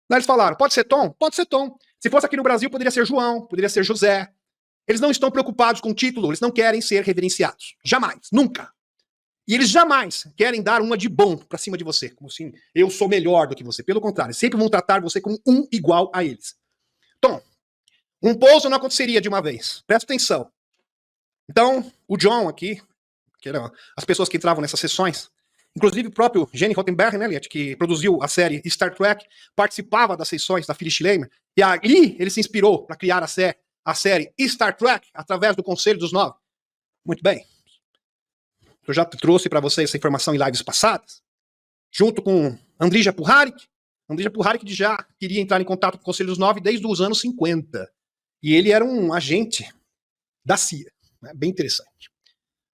Daí eles falaram, pode ser Tom? Pode ser Tom. Se fosse aqui no Brasil, poderia ser João, poderia ser José. Eles não estão preocupados com o título, eles não querem ser reverenciados. Jamais, nunca. E eles jamais querem dar uma de bom pra cima de você, como assim, eu sou melhor do que você. Pelo contrário, sempre vão tratar você como um igual a eles. Tom, um pouso não aconteceria de uma vez. Presta atenção. Então, o John aqui, que eram as pessoas que entravam nessas sessões, inclusive o próprio Gene Roddenberry, né, que produziu a série Star Trek, participava das sessões da Phyllis Schleimer, e ali ele se inspirou para criar a série Star Trek através do Conselho dos Nove. Muito bem. Eu já trouxe para vocês essa informação em lives passadas, junto com Andrija Puharich. Andrija Puharich já queria entrar em contato com o Conselho dos Nove desde os anos 50. E ele era um agente da CIA, né, bem interessante.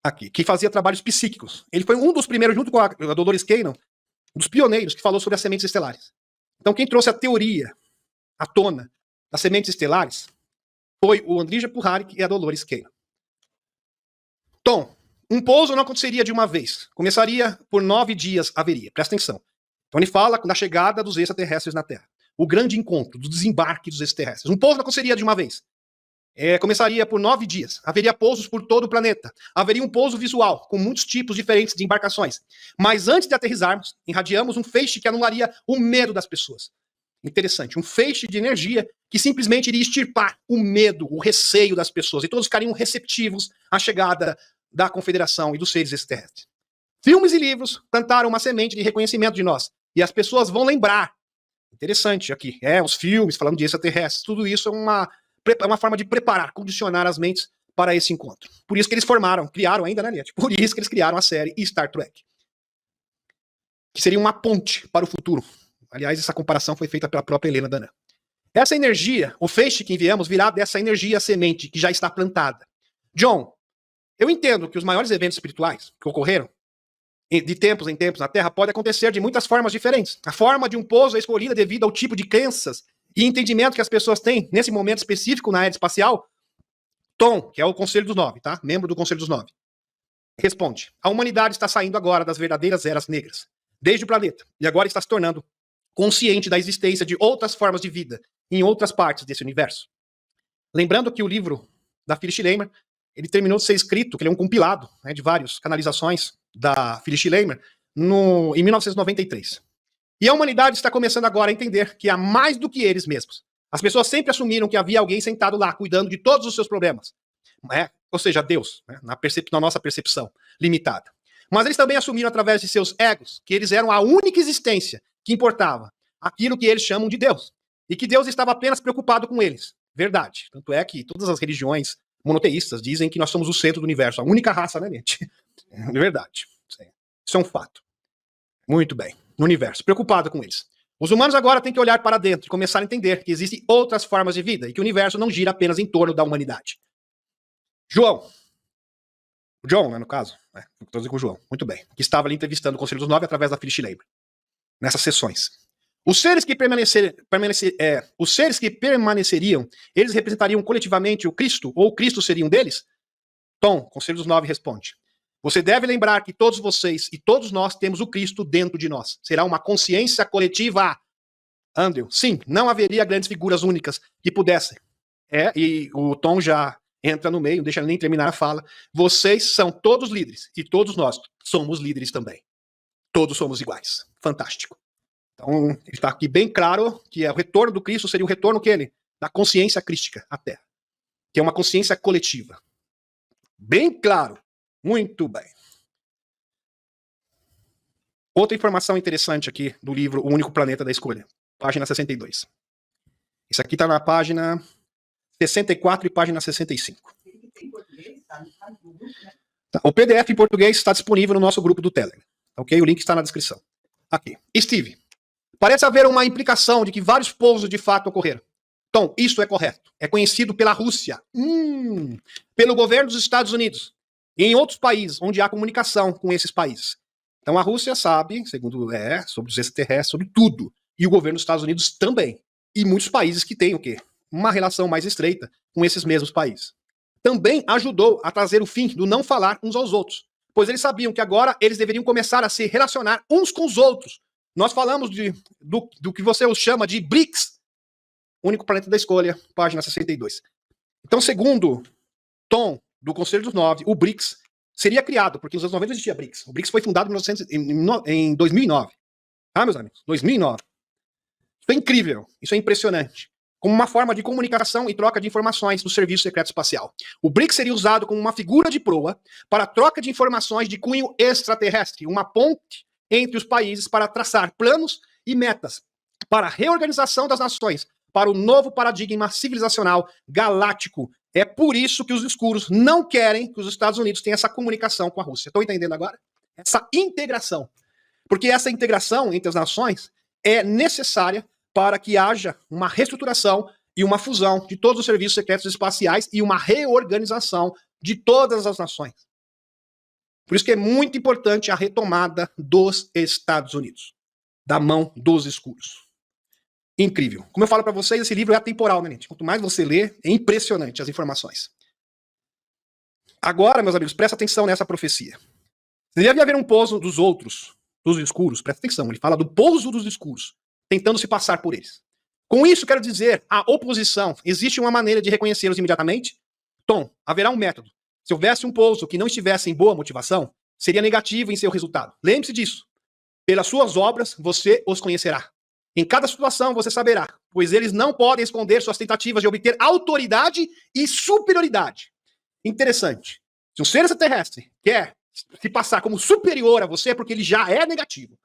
Aqui, que fazia trabalhos psíquicos. Ele foi um dos primeiros, junto com a Dolores Cannon, um dos pioneiros que falou sobre as sementes estelares. Então, quem trouxe a teoria à tona das sementes estelares foi o Andrija Puharich e a Dolores Cannon. Tom, um pouso não aconteceria de uma vez. Começaria por 9 dias haveria. Presta atenção. Então ele fala da chegada dos extraterrestres na Terra. O grande encontro, do desembarque dos extraterrestres. Um pouso não aconteceria de uma vez. Começaria por 9 dias. Haveria pousos por todo o planeta. Haveria um pouso visual, com muitos tipos diferentes de embarcações. Mas antes de aterrissarmos, irradiamos um feixe que anularia o medo das pessoas. Interessante. Um feixe de energia que simplesmente iria extirpar o medo, o receio das pessoas. E todos ficariam receptivos à chegada da Confederação e dos seres extraterrestres. Filmes e livros plantaram uma semente de reconhecimento de nós. E as pessoas vão lembrar. Interessante aqui. Os filmes falando de extraterrestres. Tudo isso é uma forma de preparar, condicionar as mentes para esse encontro. Por isso que eles criaram ainda na net. Por isso que eles criaram a série Star Trek. Que seria uma ponte para o futuro. Aliás, essa comparação foi feita pela própria Helena Danã. Essa energia, o feixe que enviamos, virá dessa energia semente que já está plantada. John, eu entendo que os maiores eventos espirituais que ocorreram de tempos em tempos na Terra podem acontecer de muitas formas diferentes. A forma de um pouso é escolhida devido ao tipo de crenças e entendimento que as pessoas têm nesse momento específico na era espacial. Tom, que é o Conselho dos Nove, tá? Membro do Conselho dos Nove, responde: a humanidade está saindo agora das verdadeiras eras negras, desde o planeta, e agora está se tornando consciente da existência de outras formas de vida em outras partes desse universo. Lembrando que o livro da Phyllis Schleimer, ele terminou de ser escrito, que ele é um compilado, né, de várias canalizações da Phyllis Schleimer, em 1993. E a humanidade está começando agora a entender que há mais do que eles mesmos. As pessoas sempre assumiram que havia alguém sentado lá, cuidando de todos os seus problemas. Ou seja, Deus, né, na nossa percepção limitada. Mas eles também assumiram, através de seus egos, que eles eram a única existência que importava, aquilo que eles chamam de Deus. E que Deus estava apenas preocupado com eles. Verdade. Tanto é que todas as religiões monoteístas dizem que nós somos o centro do universo, a única raça, né, gente? É verdade. Isso é um fato. Muito bem. No universo. Preocupado com eles. Os humanos agora têm que olhar para dentro e começar a entender que existem outras formas de vida e que o universo não gira apenas em torno da humanidade. João. O John, né, no caso. Estou dizendo com o João. Muito bem. Que estava ali entrevistando o Conselho dos Nove através da Phyllis Schleimer. Nessas sessões. Os seres que permaneceriam, eles representariam coletivamente o Cristo, ou o Cristo seria um deles? Tom, Conselho dos Nove, responde: você deve lembrar que todos vocês e todos nós temos o Cristo dentro de nós. Será uma consciência coletiva. Andrew, sim, não haveria grandes figuras únicas que pudessem. E o Tom já entra no meio, não deixa nem terminar a fala. Vocês são todos líderes, e todos nós somos líderes também. Todos somos iguais. Fantástico. Então, ele está aqui bem claro que o retorno do Cristo seria o retorno da consciência crística à Terra, que é uma consciência coletiva. Bem claro. Muito bem. Outra informação interessante aqui do livro O Único Planeta da Escolha, página 62. Isso aqui está na página 64 e página 65. Tá, o PDF em português está disponível no nosso grupo do Telegram. Ok? O link está na descrição. Aqui. Steve, parece haver uma implicação de que vários pousos de fato ocorreram. Então, isso é correto. É conhecido pela Rússia, pelo governo dos Estados Unidos e em outros países onde há comunicação com esses países. Então, a Rússia sabe, segundo sobre os extraterrestres, sobre tudo. E o governo dos Estados Unidos também. E muitos países que têm o quê? Uma relação mais estreita com esses mesmos países. Também ajudou a trazer o fim do não falar uns aos outros, pois eles sabiam que agora eles deveriam começar a se relacionar uns com os outros. Nós falamos do que você chama de BRICS, Único Planeta da Escolha, página 62. Então, segundo Tom, do Conselho dos Nove, o BRICS seria criado, porque nos anos 90 existia BRICS. O BRICS foi fundado em 2009. Ah, meus amigos, 2009. Isso é incrível, isso é impressionante. Como uma forma de comunicação e troca de informações do Serviço Secreto Espacial. O BRICS seria usado como uma figura de proa para a troca de informações de cunho extraterrestre, uma ponte entre os países para traçar planos e metas para a reorganização das nações, para o novo paradigma civilizacional galáctico. É por isso que os escuros não querem que os Estados Unidos tenham essa comunicação com a Rússia. Estão entendendo agora? Essa integração. Porque essa integração entre as nações é necessária para que haja uma reestruturação e uma fusão de todos os serviços secretos espaciais e uma reorganização de todas as nações. Por isso que é muito importante a retomada dos Estados Unidos, da mão dos escuros. Incrível. Como eu falo para vocês, esse livro é atemporal, né, gente? Quanto mais você lê, é impressionante as informações. Agora, meus amigos, presta atenção nessa profecia. Deve haver um pouso dos outros, dos escuros, presta atenção, ele fala do pouso dos escuros, tentando se passar por eles. Com isso, quero dizer, a oposição, existe uma maneira de reconhecê-los imediatamente? Tom, haverá um método. Se houvesse um pouso que não estivesse em boa motivação, seria negativo em seu resultado. Lembre-se disso. Pelas suas obras, você os conhecerá. Em cada situação, você saberá, pois eles não podem esconder suas tentativas de obter autoridade e superioridade. Interessante. Se um ser extraterrestre quer se passar como superior a você, é porque ele já é negativo.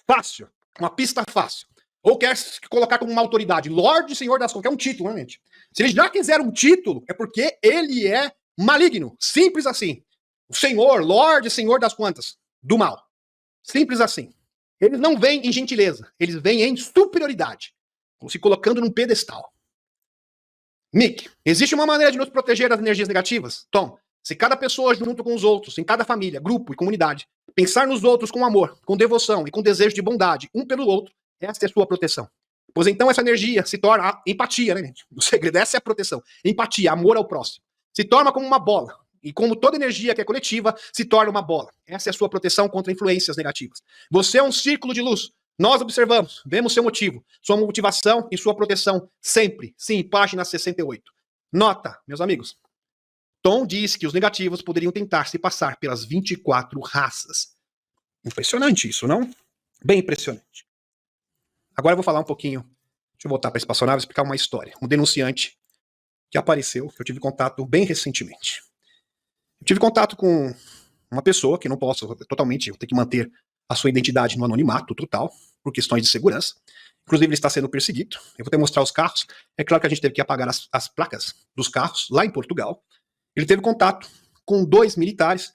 Fácil. Uma pista fácil. Ou quer se colocar como uma autoridade. Lorde, Senhor das Contas. É um título, né, gente? Se ele já quiser um título, é porque ele é maligno. Simples assim. O Senhor, Lorde, Senhor das Quantas. Do mal. Simples assim. Eles não vêm em gentileza. Eles vêm em superioridade. Se colocando num pedestal. Nick, existe uma maneira de nos proteger das energias negativas? Tom, se cada pessoa junto com os outros, em cada família, grupo e comunidade, pensar nos outros com amor, com devoção e com desejo de bondade, um pelo outro, essa é a sua proteção. Pois então essa energia se torna empatia, né, gente? O segredo, essa é a proteção. Empatia, amor ao próximo. Se torna como uma bola. E como toda energia que é coletiva, se torna uma bola. Essa é a sua proteção contra influências negativas. Você é um círculo de luz. Nós observamos, vemos seu motivo, sua motivação e sua proteção sempre. Sim, página 68. Nota, meus amigos. Tom diz que os negativos poderiam tentar se passar pelas 24 raças. Impressionante isso, não? Bem impressionante. Agora eu vou falar um pouquinho. Deixa eu voltar para a espaçonave e explicar uma história. Um denunciante que apareceu, que eu tive contato bem recentemente. Eu tive contato com uma pessoa que não posso totalmente, eu tenho que manter a sua identidade no anonimato total, por questões de segurança. Inclusive, ele está sendo perseguido. Eu vou até mostrar os carros. É claro que a gente teve que apagar as placas dos carros lá em Portugal. Ele teve contato com 2 militares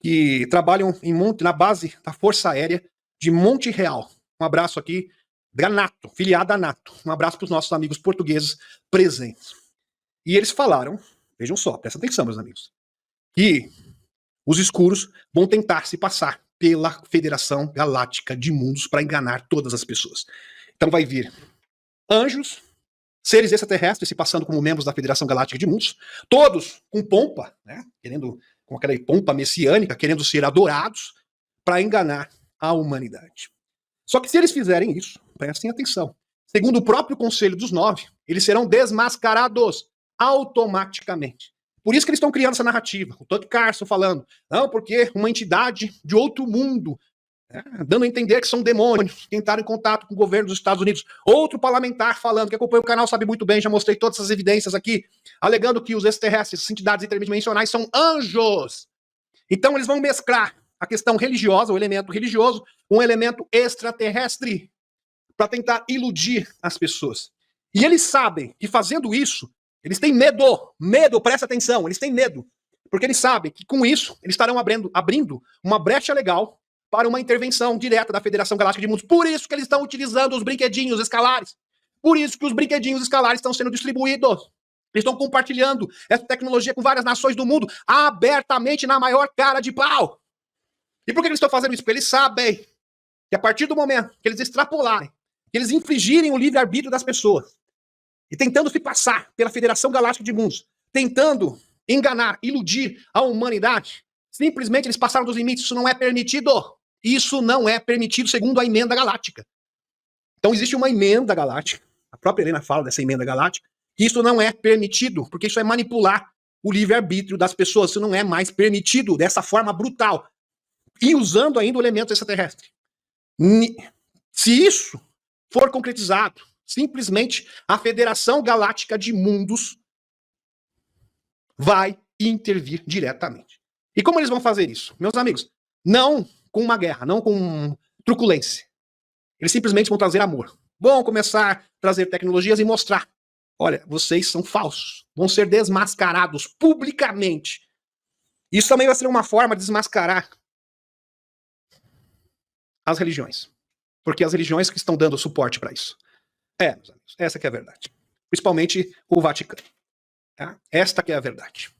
que trabalham na base da Força Aérea de Monte Real. Um abraço aqui da NATO, filiada à NATO. Um abraço para os nossos amigos portugueses presentes. E eles falaram, vejam só, presta atenção, meus amigos, que os escuros vão tentar se passar pela Federação Galáctica de Mundos para enganar todas as pessoas. Então vai vir anjos, seres extraterrestres se passando como membros da Federação Galáctica de Mundos, todos com pompa, né, com aquela pompa messiânica, querendo ser adorados para enganar a humanidade. Só que se eles fizerem isso, prestem atenção, segundo o próprio Conselho dos Nove, eles serão desmascarados automaticamente. Por isso que eles estão criando essa narrativa. O Tucker Carlson falando, não, porque uma entidade de outro mundo, dando a entender que são demônios, que entraram em contato com o governo dos Estados Unidos. Outro parlamentar falando, que acompanha o canal sabe muito bem, já mostrei todas essas evidências aqui, alegando que os extraterrestres, essas entidades interdimensionais, são anjos. Então eles vão mesclar a questão religiosa, o elemento religioso, com um elemento extraterrestre, para tentar iludir as pessoas. E eles sabem que fazendo isso, Eles têm medo, medo, presta atenção, eles têm medo. Porque eles sabem que com isso, eles estarão abrindo uma brecha legal para uma intervenção direta da Federação Galáctica de Mundos. Por isso que eles estão utilizando os brinquedinhos escalares. Por isso que os brinquedinhos escalares estão sendo distribuídos. Eles estão compartilhando essa tecnologia com várias nações do mundo, abertamente, na maior cara de pau. E por que eles estão fazendo isso? Porque eles sabem que a partir do momento que eles extrapolarem, que eles infligirem o livre-arbítrio das pessoas, e tentando se passar pela Federação Galáctica de Mundos, tentando enganar, iludir a humanidade, simplesmente eles passaram dos limites. Isso não é permitido. Isso não é permitido segundo a emenda galáctica. Então existe uma emenda galáctica, a própria Helena fala dessa emenda galáctica, que isso não é permitido, porque isso é manipular o livre-arbítrio das pessoas. Isso não é mais permitido dessa forma brutal. E usando ainda o elemento extraterrestre. Se isso for concretizado, simplesmente a Federação Galáctica de Mundos vai intervir diretamente. E como eles vão fazer isso? Meus amigos, não com uma guerra, não com truculência. Eles simplesmente vão trazer amor. Vão começar a trazer tecnologias e mostrar: olha, vocês são falsos. Vão ser desmascarados publicamente. Isso também vai ser uma forma de desmascarar as religiões. Porque as religiões que estão dando suporte para isso. Meus amigos, essa que é a verdade. Principalmente o Vaticano. Tá? Esta que é a verdade.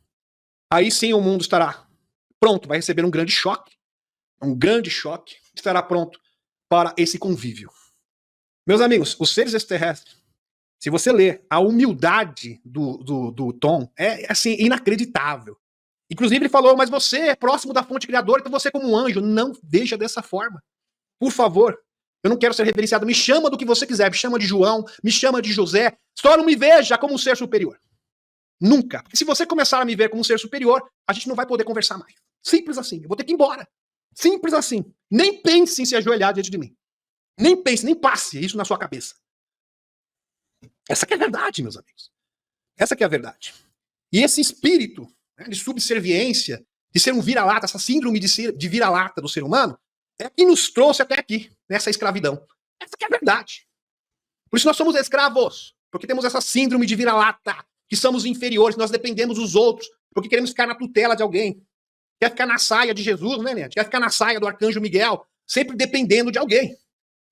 Aí sim o mundo estará pronto, vai receber um grande choque. Um grande choque. Estará pronto para esse convívio. Meus amigos, os seres extraterrestres, se você ler a humildade do Tom, é assim, inacreditável. Inclusive ele falou: mas você é próximo da fonte criadora, então você é como um anjo. Não veja dessa forma. Por favor, eu não quero ser reverenciado. Me chama do que você quiser, me chama de João, me chama de José. Só não me veja como um ser superior. Nunca. Porque se você começar a me ver como um ser superior, a gente não vai poder conversar mais. Simples assim. Eu vou ter que ir embora. Simples assim. Nem pense em se ajoelhar diante de mim. Nem pense, nem passe isso na sua cabeça. Essa que é a verdade, meus amigos. Essa que é a verdade. E esse espírito, né, de subserviência, de ser um vira-lata, essa síndrome de vira-lata do ser humano, é que nos trouxe até aqui, nessa escravidão. Essa que é a verdade. Por isso nós somos escravos. Porque temos essa síndrome de vira-lata, que somos inferiores, nós dependemos dos outros, porque queremos ficar na tutela de alguém. Quer ficar na saia de Jesus, né, Neto? Quer ficar na saia do arcanjo Miguel, sempre dependendo de alguém.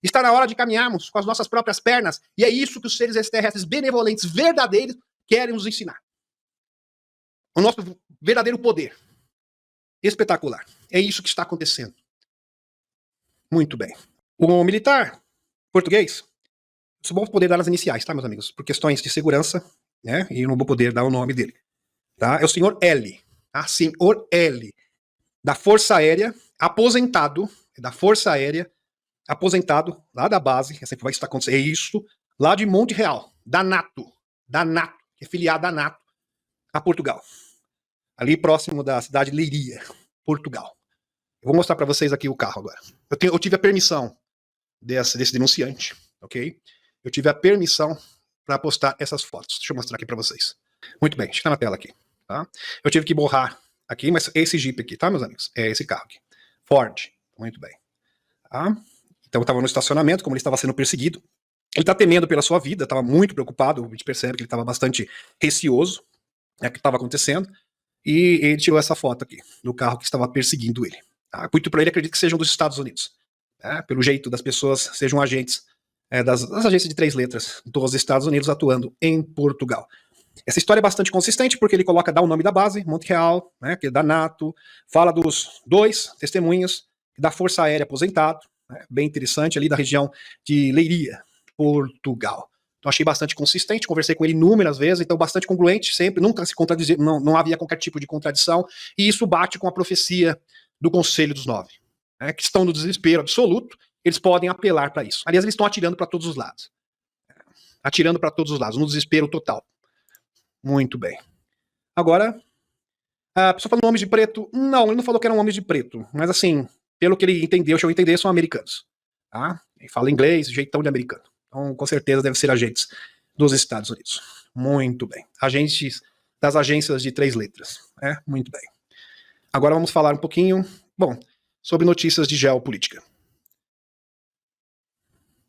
Está na hora de caminharmos com as nossas próprias pernas, e é isso que os seres extraterrestres benevolentes, verdadeiros, querem nos ensinar. O nosso verdadeiro poder. Espetacular. É isso que está acontecendo. Muito bem. O militar português, só vou poder dar as iniciais, tá, meus amigos? Por questões de segurança, né? E eu não vou poder dar o nome dele. Tá? É o senhor L. Tá? Senhor L. Da Força Aérea, aposentado, da Força Aérea, aposentado, lá da base, essa vai estar acontecendo, é isso, lá de Monte Real, da NATO, que é filiada à NATO, a Portugal. Ali próximo da cidade de Leiria, Portugal. Eu vou mostrar para vocês aqui o carro agora. Eu tive a permissão desse denunciante, ok? Eu tive a permissão para postar essas fotos. Deixa eu mostrar aqui para vocês. Muito bem, está na tela aqui. Tá? Eu tive que borrar aqui, mas esse Jeep aqui, tá, meus amigos? É esse carro aqui. Ford. Muito bem. Tá? Então eu estava no estacionamento, como ele estava sendo perseguido. Ele está temendo pela sua vida, estava muito preocupado. A gente percebe que ele estava bastante receoso, né, que estava acontecendo. E ele tirou essa foto aqui, do carro que estava perseguindo ele. Tá? Muito para ele, acredito que sejam dos Estados Unidos. Tá? Pelo jeito das pessoas, sejam agentes das agências de 3 letras dos Estados Unidos atuando em Portugal. Essa história é bastante consistente, porque ele dá o nome da base, Monte Real, né, que é da NATO, fala dos 2 testemunhas da Força Aérea aposentado, né, bem interessante, ali da região de Leiria, Portugal. Então achei bastante consistente, conversei com ele inúmeras vezes, então bastante congruente, sempre, nunca se contradizia, não havia qualquer tipo de contradição, e isso bate com a profecia do Conselho dos 9, né, que estão no desespero absoluto, eles podem apelar para isso. Aliás, eles estão atirando para todos os lados. Atirando para todos os lados, no desespero total. Muito bem. Agora, a pessoa falando homens de preto. Não, ele não falou que eram homens de preto. Mas assim, pelo que ele entendeu, deixa eu entender, são americanos. Tá? Ele fala inglês, jeitão de americano. Então, com certeza, devem ser agentes dos Estados Unidos. Muito bem. Agentes das agências de 3 letras. Muito bem. Agora vamos falar um pouquinho, sobre notícias de geopolítica.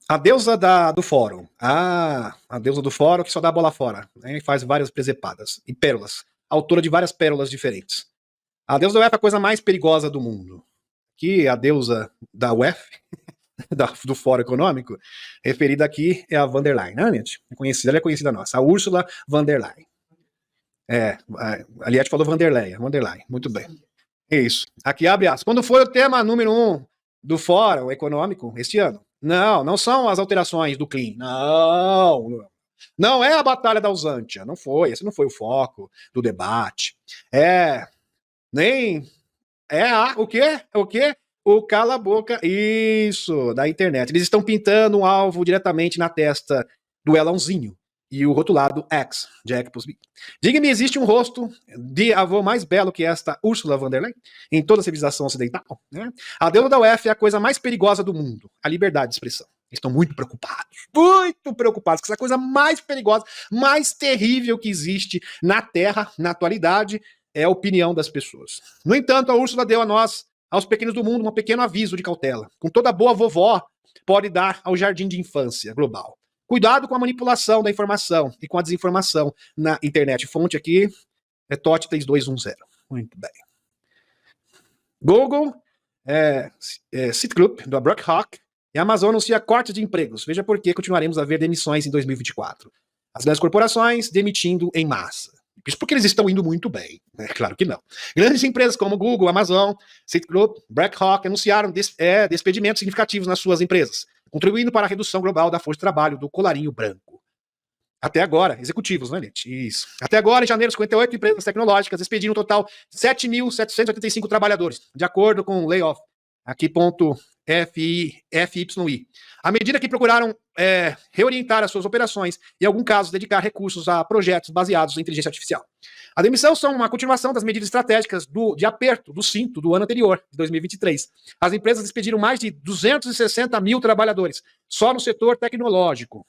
A deusa do fórum. Ah, a deusa do fórum que só dá bola fora, né? E faz várias presepadas e pérolas. Autora de várias pérolas diferentes. A deusa da UF é a coisa mais perigosa do mundo. Que a deusa da UF, do Fórum Econômico, referida aqui é a van der Leyen, né, gente? Ela é conhecida nossa, a Ursula von der Leyen. A Liette falou van der Leyen, muito bem. É isso. Aqui abre aspas. Quando foi o tema número 1 do Fórum Econômico este ano? Não são as alterações do Clean. Não é a batalha da Usantia. Não foi. Esse não foi o foco do debate. O quê? O cala-boca. Isso, da internet. Eles estão pintando um alvo diretamente na testa do Elãozinho. E o rotulado X, Jack Pusby. Diga-me, existe um rosto de avô mais belo que esta Ursula von der Leyen em toda a civilização ocidental? Né? A deusa da UF é a coisa mais perigosa do mundo, a liberdade de expressão. Eles estão muito preocupados com essa coisa mais perigosa, mais terrível que existe na Terra, na atualidade, é a opinião das pessoas. No entanto, a Úrsula deu a nós, aos pequenos do mundo, um pequeno aviso de cautela. Com toda boa vovó pode dar ao jardim de infância global. Cuidado com a manipulação da informação e com a desinformação na internet. Fonte aqui é TOT 3210. Muito bem. Google, Citigroup, do BlackRock, e a Amazon anuncia corte de empregos. Veja por que continuaremos a ver demissões em 2024. As grandes corporações demitindo em massa. Isso porque eles estão indo muito bem. Né? Claro que não. Grandes empresas como Google, Amazon, Citigroup, BlackRock anunciaram despedimentos significativos nas suas empresas, contribuindo para a redução global da força de trabalho do colarinho branco. Até agora, executivos, né, gente? Isso. Até agora, em janeiro, 58 empresas tecnológicas despediram um total 7.785 trabalhadores, de acordo com o layoff. Aqui, ponto FYI. À medida que procuraram reorientar as suas operações e, em alguns casos, dedicar recursos a projetos baseados em inteligência artificial. A demissão são uma continuação das medidas estratégicas de aperto do cinto do ano anterior, de 2023. As empresas despediram mais de 260 mil trabalhadores, só no setor tecnológico.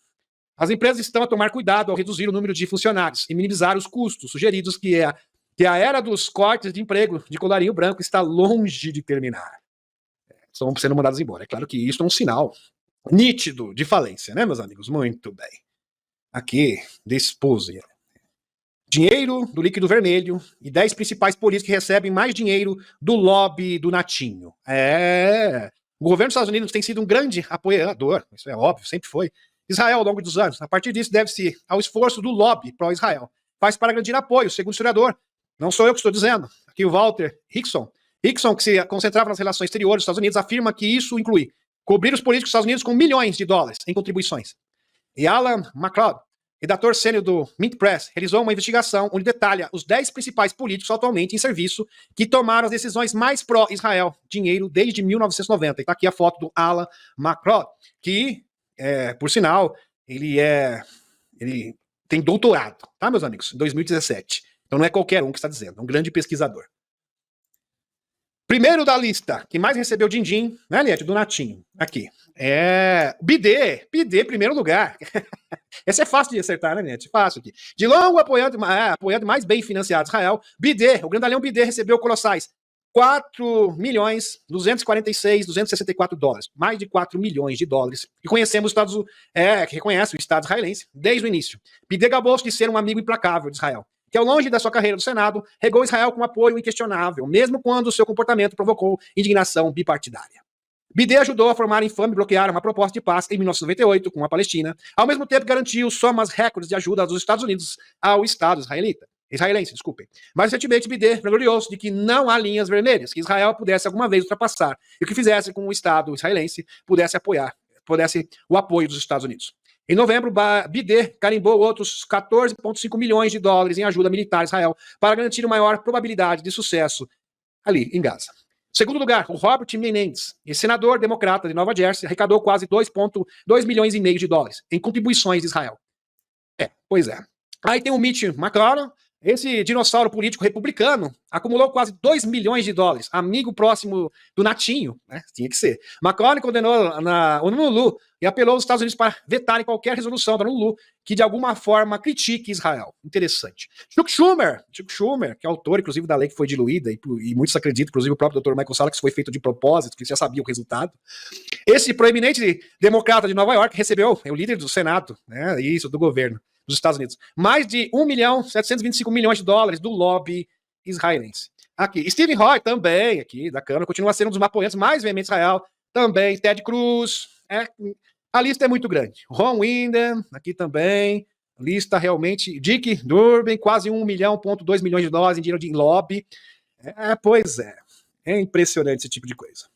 As empresas estão a tomar cuidado ao reduzir o número de funcionários e minimizar os custos sugeridos que a era dos cortes de emprego de colarinho branco está longe de terminar. Estão sendo mandados embora. É claro que isso é um sinal nítido de falência, né, meus amigos? Muito bem. Aqui, Dispose. Dinheiro do líquido vermelho e 10 principais políticos que recebem mais dinheiro do lobby do Natinho. O governo dos Estados Unidos tem sido um grande apoiador, isso é óbvio, sempre foi, Israel ao longo dos anos. A partir disso, deve-se ao esforço do lobby pró-Israel. Faz para garantir apoio, segundo o historiador. Não sou eu que estou dizendo. Aqui o Walter Hickson, que se concentrava nas relações exteriores dos Estados Unidos, afirma que isso inclui cobrir os políticos dos Estados Unidos com milhões de dólares em contribuições. E Alan McLeod, redator sênior do Mint Press, realizou uma investigação onde detalha os 10 principais políticos atualmente em serviço que tomaram as decisões mais pró-Israel, dinheiro desde 1990. E está aqui a foto do Alan McLeod, que, por sinal, ele tem doutorado, tá, meus amigos? Em 2017. Então não é qualquer um que está dizendo, é um grande pesquisador. Primeiro da lista, que mais recebeu din-din, né, Liette? Do Natinho. Aqui. Bidê, primeiro lugar. Esse é fácil de acertar, né, Liette? Fácil aqui. De longo apoiando mais bem financiado Israel, Bidê, o grandalhão Bidê recebeu colossais 4.246.264 dólares. Mais de 4 milhões de dólares. Que conhecemos que reconhece o Estado israelense desde o início. Bidê gabou-se de ser um amigo implacável de Israel, que ao longe da sua carreira no Senado, regou Israel com apoio inquestionável, mesmo quando seu comportamento provocou indignação bipartidária. Bidê ajudou a formar infame e bloquear uma proposta de paz em 1998 com a Palestina, ao mesmo tempo garantiu somas recordes de ajuda dos Estados Unidos ao Estado israelense. Mais recentemente, Bidê gloriou-se de que não há linhas vermelhas que Israel pudesse alguma vez ultrapassar e o que fizesse com o Estado israelense pudesse o apoio dos Estados Unidos. Em novembro, Bidê carimbou outros 14,5 milhões de dólares em ajuda militar a Israel para garantir uma maior probabilidade de sucesso ali em Gaza. Em segundo lugar, o Robert Menendez, senador democrata de Nova Jersey, arrecadou quase 2,2 milhões e meio de dólares em contribuições de Israel. Pois é. Aí tem o Mitch McConnell, Esse dinossauro político republicano acumulou quase 2 milhões de dólares, amigo próximo do Natinho, né? Tinha que ser. McConnell condenou o Lulu e apelou aos Estados Unidos para vetarem qualquer resolução da Lulu que de alguma forma critique Israel. Interessante. Chuck Schumer, que é autor, inclusive, da lei que foi diluída, e muitos acreditam, inclusive o próprio Dr. Michael Salla, que isso foi feito de propósito, que já sabia o resultado. Esse proeminente democrata de Nova York recebeu, é o líder do Senado, né? Isso, do governo dos Estados Unidos, mais de 1.725 milhões de dólares do lobby israelense. Aqui, Stephen Roy, também, aqui da Câmara, continua sendo um dos apoiantes mais veementes de Israel. Também, Ted Cruz. A lista é muito grande. Ron Wyden, aqui também. Lista realmente. Dick Durbin, quase 1,2 milhões de dólares em dinheiro de lobby. Pois é. É impressionante esse tipo de coisa.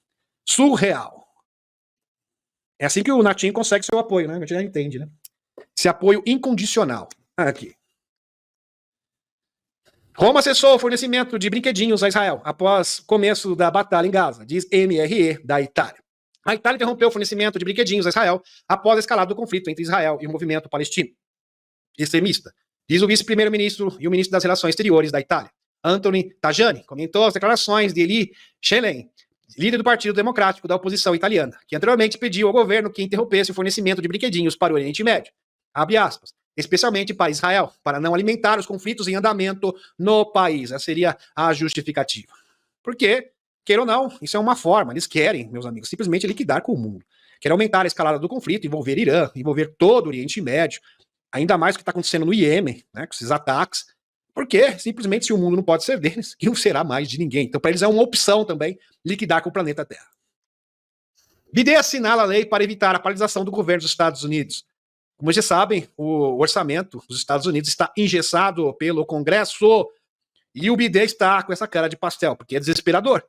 Surreal. É assim que o Natinho consegue seu apoio, né? A gente já entende, né? Esse apoio incondicional. Aqui. Roma cessou o fornecimento de brinquedinhos a Israel após começo da batalha em Gaza, diz MRE da Itália. A Itália interrompeu o fornecimento de brinquedinhos a Israel após a escalada do conflito entre Israel e o movimento palestino extremista, diz o vice-primeiro-ministro e o ministro das Relações Exteriores da Itália. Anthony Tajani comentou as declarações de Eli Schlein, líder do Partido Democrático da oposição italiana, que anteriormente pediu ao governo que interrompesse o fornecimento de brinquedinhos para o Oriente Médio, abre aspas, especialmente para Israel, para não alimentar os conflitos em andamento no país. Essa seria a justificativa. Porque, queira ou não, isso é uma forma, eles querem, meus amigos, simplesmente liquidar com o mundo. Querem aumentar a escalada do conflito, envolver Irã, envolver todo o Oriente Médio, ainda mais o que está acontecendo no Iêmen, né, com esses ataques, porque simplesmente se o mundo não pode ser deles, que não será mais de ninguém. Então, para eles é uma opção também liquidar com o planeta Terra. Biden assinala a lei para evitar a paralisação do governo dos Estados Unidos. Como vocês sabem, o orçamento dos Estados Unidos está engessado pelo Congresso e o Biden está com essa cara de pastel, porque é desesperador.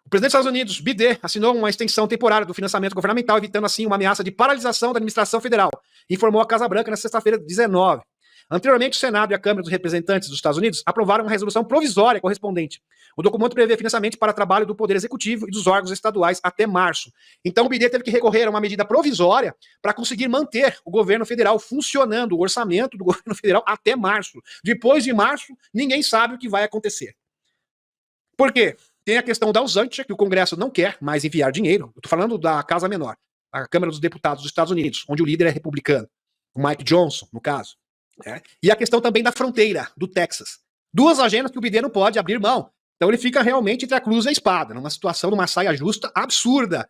O presidente dos Estados Unidos, Biden, assinou uma extensão temporária do financiamento governamental, evitando assim uma ameaça de paralisação da administração federal, informou a Casa Branca na sexta-feira 19. Anteriormente, o Senado e a Câmara dos Representantes dos Estados Unidos aprovaram uma resolução provisória correspondente. O documento prevê financiamento para trabalho do Poder Executivo e dos órgãos estaduais até março. Então, o Biden teve que recorrer a uma medida provisória para conseguir manter o governo federal funcionando, o orçamento do governo federal até março. Depois de março, ninguém sabe o que vai acontecer. Por quê? Tem a questão da usantia, que o Congresso não quer mais enviar dinheiro. Eu estou falando da Casa Menor, a Câmara dos Deputados dos Estados Unidos, onde o líder é republicano, o Mike Johnson, no caso. E a questão também da fronteira, do Texas. Duas agendas que o Biden não pode abrir mão. Então ele fica realmente entre a cruz e a espada, numa situação, numa saia justa absurda.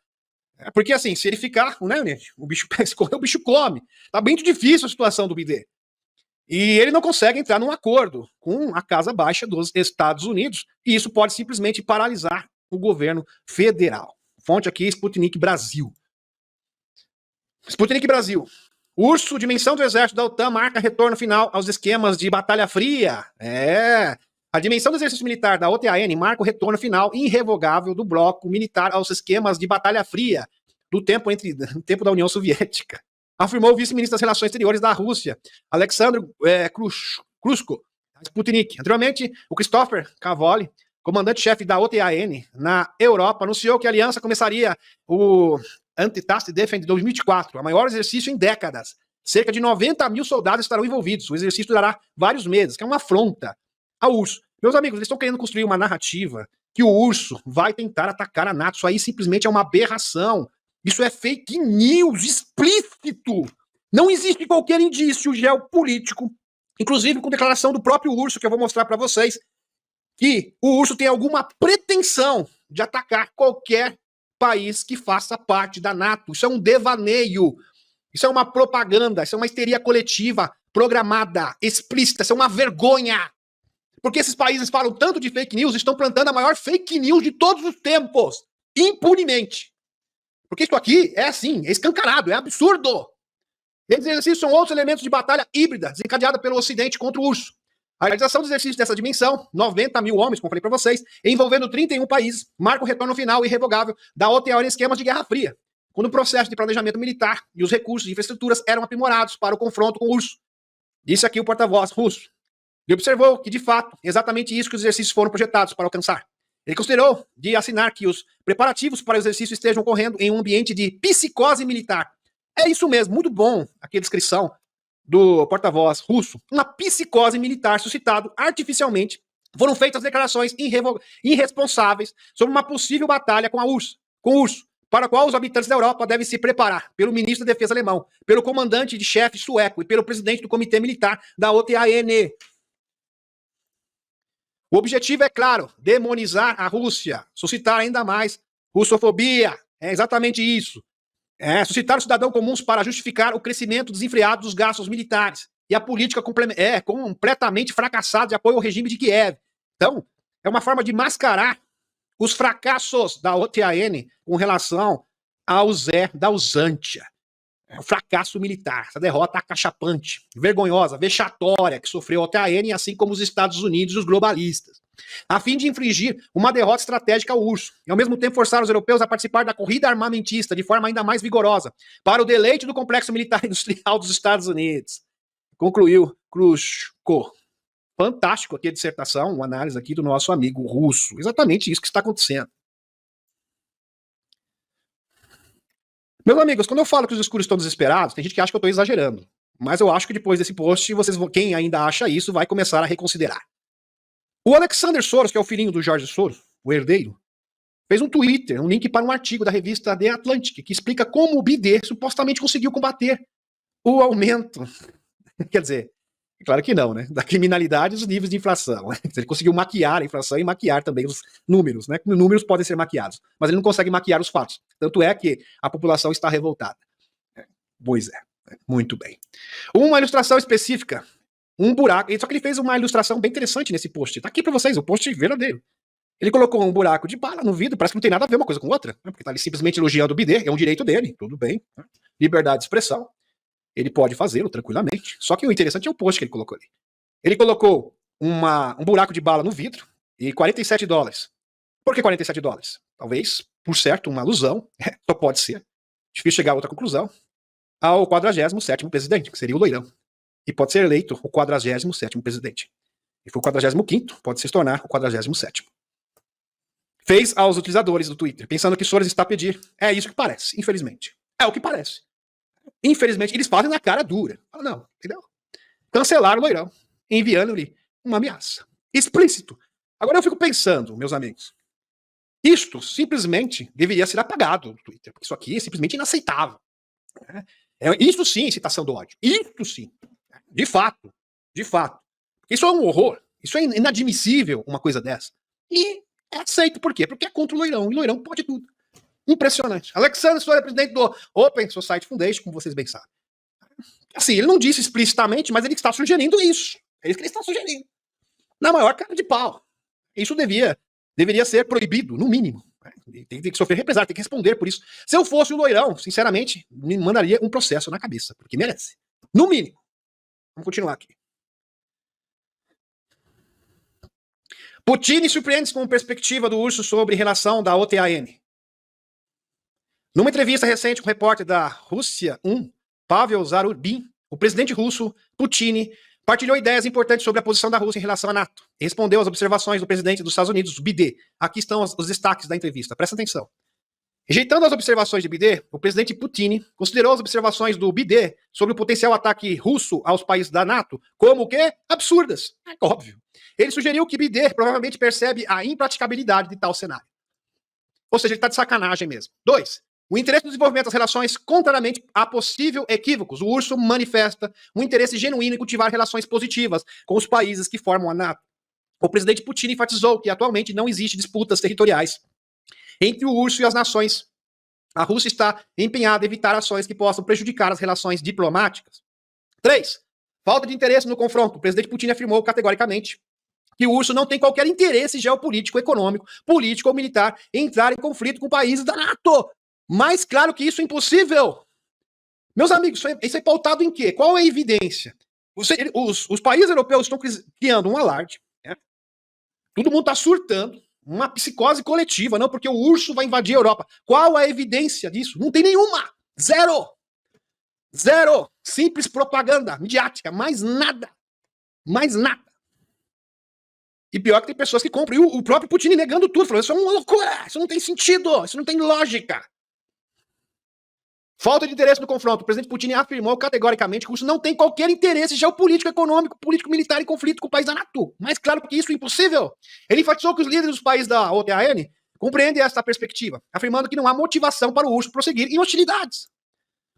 Porque assim, se ele ficar, né, o bicho pega, se correr, o bicho come. Tá muito difícil a situação do Biden. E ele não consegue entrar num acordo com a Casa Baixa dos Estados Unidos, e isso pode simplesmente paralisar o governo federal. Fonte aqui, Sputnik Brasil. Sputnik Brasil. Urso, dimensão do exército da OTAN, marca retorno final aos esquemas de Batalha Fria. A dimensão do exercício militar da OTAN marca o retorno final irrevogável do bloco militar aos esquemas de Batalha Fria do tempo da União Soviética, afirmou o vice-ministro das Relações Exteriores da Rússia, Alexandre Krushko, Sputnik. Anteriormente, o Christopher Cavoli, comandante-chefe da OTAN na Europa, anunciou que a aliança começaria o Anti-Task Defense de 2024, o maior exercício em décadas. Cerca de 90 mil soldados estarão envolvidos. O exercício durará vários meses, que é uma afronta ao urso. Meus amigos, eles estão querendo construir uma narrativa que o urso vai tentar atacar a NATO. Isso aí simplesmente é uma aberração. Isso é fake news explícito. Não existe qualquer indício geopolítico, inclusive com declaração do próprio urso, que eu vou mostrar para vocês, que o urso tem alguma pretensão de atacar qualquer país que faça parte da NATO. Isso é um devaneio. Isso é uma propaganda. Isso é uma histeria coletiva, programada, explícita. Isso é uma vergonha. Porque esses países falam tanto de fake news, estão plantando a maior fake news de todos os tempos, impunemente. Porque isso aqui é assim, é escancarado, é absurdo. Esses exercícios são outros elementos de batalha híbrida desencadeada pelo Ocidente contra o urso. A realização dos exercícios dessa dimensão, 90 mil homens, como falei para vocês, envolvendo 31 países, marca o retorno final irrevogável da OTAN em esquemas de Guerra Fria, quando o processo de planejamento militar e os recursos de infraestruturas eram aprimorados para o confronto com o urso. Disse aqui o porta-voz russo. Ele observou que, de fato, é exatamente isso que os exercícios foram projetados para alcançar. Ele considerou de assinar que os preparativos para o exercício estejam ocorrendo em um ambiente de psicose militar. É isso mesmo, muito bom aqui a descrição do porta-voz russo, uma psicose militar suscitado artificialmente, foram feitas declarações irresponsáveis sobre uma possível batalha com o urso, para a qual os habitantes da Europa devem se preparar, pelo ministro da Defesa alemão, pelo comandante de chefe sueco e pelo presidente do Comitê Militar da OTAN. O objetivo é claro, demonizar a Rússia, suscitar ainda mais russofobia. É exatamente isso. Suscitar os cidadãos comuns para justificar o crescimento desenfreado dos gastos militares e a política completamente fracassada de apoio ao regime de Kiev. Então, é uma forma de mascarar os fracassos da OTAN com relação ao Zé da Usântia. O fracasso militar, essa derrota acachapante, vergonhosa, vexatória que sofreu a OTAN, assim como os Estados Unidos e os globalistas, a fim de infligir uma derrota estratégica ao urso, e ao mesmo tempo forçar os europeus a participar da corrida armamentista de forma ainda mais vigorosa, para o deleite do complexo militar industrial dos Estados Unidos. Concluiu Khrushchev. Fantástico aqui a dissertação, uma análise aqui do nosso amigo russo. Exatamente isso que está acontecendo. Meus amigos, quando eu falo que os escuros estão desesperados, tem gente que acha que eu estou exagerando. Mas eu acho que depois desse post, quem ainda acha isso, vai começar a reconsiderar. O Alexander Soros, que é o filhinho do George Soros, o herdeiro, fez um Twitter, um link para um artigo da revista The Atlantic, que explica como o BID supostamente conseguiu combater o aumento. Quer dizer, claro que não, né? Da criminalidade e os níveis de inflação. Ele conseguiu maquiar a inflação e maquiar também os números, né? Números podem ser maquiados, mas ele não consegue maquiar os fatos. Tanto é que a população está revoltada. Pois é, muito bem. Uma ilustração específica, um buraco. Só que ele fez uma ilustração bem interessante nesse post. Tá aqui para vocês, o post verdadeiro. Ele colocou um buraco de bala no vidro, parece que não tem nada a ver uma coisa com outra, né? Porque tá ali simplesmente elogiando o BID, é um direito dele, tudo bem. Né? Liberdade de expressão. Ele pode fazê-lo tranquilamente. Só que o interessante é o post que ele colocou ali. Ele colocou um buraco de bala no vidro e $47. Por que $47? Talvez, por certo, uma alusão, só pode ser, difícil chegar a outra conclusão, ao 47º presidente, que seria o Loirão. E pode ser eleito o 47º presidente. E foi o 45º, pode se tornar o 47º. Fez aos utilizadores do Twitter, pensando que Soros está a pedir. É isso que parece, infelizmente. É o que parece. Infelizmente, eles fazem na cara dura. Não, entendeu? Cancelaram o Loirão, enviando-lhe uma ameaça. Explícito. Agora eu fico pensando, meus amigos, isto simplesmente deveria ser apagado do Twitter, porque isso aqui é simplesmente inaceitável. Isso sim é incitação do ódio. Isso sim. De fato. De fato. Isso é um horror. Isso é inadmissível, uma coisa dessa. E é aceito por quê? Porque é contra o Loirão. E o Loirão pode tudo. Impressionante. Alexander Soros é presidente do Open Society Foundation, como vocês bem sabem. Assim, ele não disse explicitamente, mas ele está sugerindo isso. É isso que ele está sugerindo. Na maior cara de pau. Isso deveria ser proibido, no mínimo. Tem que sofrer represália, tem que responder por isso. Se eu fosse o Loirão, sinceramente, me mandaria um processo na cabeça, porque merece. No mínimo. Vamos continuar aqui. Putin surpreende com perspectiva do urso sobre relação da OTAN. Numa entrevista recente com o repórter da Rússia 1, Pavel Zarubin, o presidente russo, Putin, partilhou ideias importantes sobre a posição da Rússia em relação à NATO e respondeu às observações do presidente dos Estados Unidos, BID. Aqui estão os destaques da entrevista, presta atenção. Rejeitando as observações de BID, o presidente Putin considerou as observações do BID sobre o potencial ataque russo aos países da NATO como o quê? Absurdas. É óbvio. Ele sugeriu que BID provavelmente percebe a impraticabilidade de tal cenário. Ou seja, ele está de sacanagem mesmo. 2. O interesse no desenvolvimento das relações, contrariamente a possível equívocos, o urso manifesta um interesse genuíno em cultivar relações positivas com os países que formam a NATO. O presidente Putin enfatizou que atualmente não existe disputas territoriais entre o urso e as nações. A Rússia está empenhada em evitar ações que possam prejudicar as relações diplomáticas. 3. Falta de interesse no confronto. O presidente Putin afirmou categoricamente que o urso não tem qualquer interesse geopolítico, econômico, político ou militar em entrar em conflito com países da NATO. Mais claro que isso é impossível. Meus amigos, isso é pautado em quê? Qual é a evidência? Os países europeus estão criando um alarde. Né? Todo mundo está surtando. Uma psicose coletiva, não, porque o urso vai invadir a Europa. Qual a evidência disso? Não tem nenhuma. Zero. Zero. Simples propaganda midiática. Mais nada. Mais nada. E pior que tem pessoas que compram. E o próprio Putin negando tudo. Falando, isso é uma loucura. Isso não tem sentido. Isso não tem lógica. Falta de interesse no confronto. O presidente Putin afirmou categoricamente que o Russo não tem qualquer interesse geopolítico, econômico, político-militar em conflito com o país da NATO. Mais claro que isso é impossível. Ele enfatizou que os líderes dos países da OTAN compreendem esta perspectiva, afirmando que não há motivação para o Russo prosseguir em hostilidades.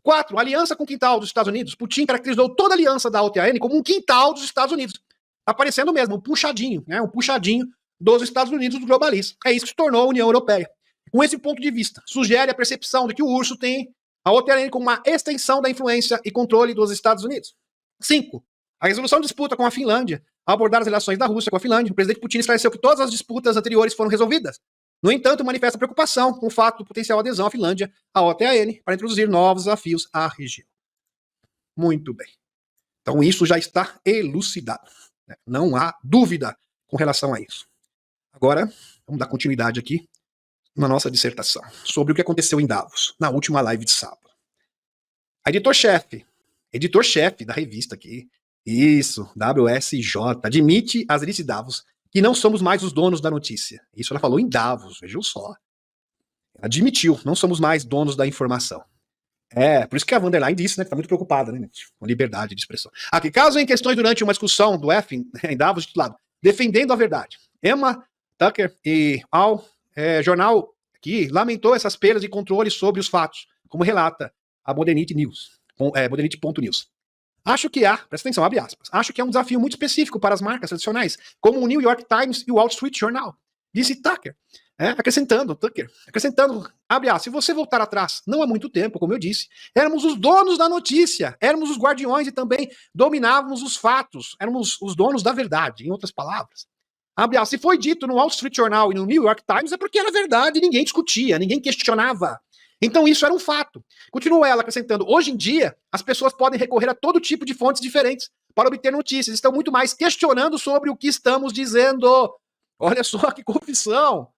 4. Aliança com o quintal dos Estados Unidos. Putin caracterizou toda a aliança da OTAN como um quintal dos Estados Unidos. Aparecendo mesmo, um puxadinho, né? Um puxadinho dos Estados Unidos dos globalistas. É isso que se tornou a União Europeia. Com esse ponto de vista, sugere a percepção de que o urso tem a OTAN como uma extensão da influência e controle dos Estados Unidos. 5. A resolução de disputa com a Finlândia. Ao abordar as relações da Rússia com a Finlândia, o presidente Putin esclareceu que todas as disputas anteriores foram resolvidas. No entanto, manifesta preocupação com o fato do potencial adesão à Finlândia à OTAN para introduzir novos desafios à região. Muito bem. Então isso já está elucidado. Não há dúvida com relação a isso. Agora, vamos dar continuidade aqui na nossa dissertação sobre o que aconteceu em Davos, na última live de sábado. A editor-chefe da revista aqui, isso, WSJ, admite às elites de Davos que não somos mais os donos da notícia. Isso ela falou em Davos, vejam só. Admitiu, não somos mais donos da informação. Por isso que a van der Leyen disse, né, que tá muito preocupada, né, com liberdade de expressão. Aqui, caso em questões durante uma discussão do F em Davos, titulado Defendendo a Verdade, Emma Tucker e ao jornal aqui lamentou essas perdas de controle sobre os fatos, como relata a Modernity News, Modernity.news. Acho que presta atenção, abre aspas, acho que é um desafio muito específico para as marcas tradicionais, como o New York Times e o Wall Street Journal, disse Tucker. Acrescentando, abre aspas, se você voltar atrás, não há muito tempo, como eu disse, éramos os donos da notícia, éramos os guardiões e também dominávamos os fatos, éramos os donos da verdade, em outras palavras. Abre aspas, se foi dito no Wall Street Journal e no New York Times, é porque era verdade, ninguém discutia, ninguém questionava. Então isso era um fato. Continua ela acrescentando, hoje em dia, as pessoas podem recorrer a todo tipo de fontes diferentes para obter notícias, estão muito mais questionando sobre o que estamos dizendo. Olha só que confissão.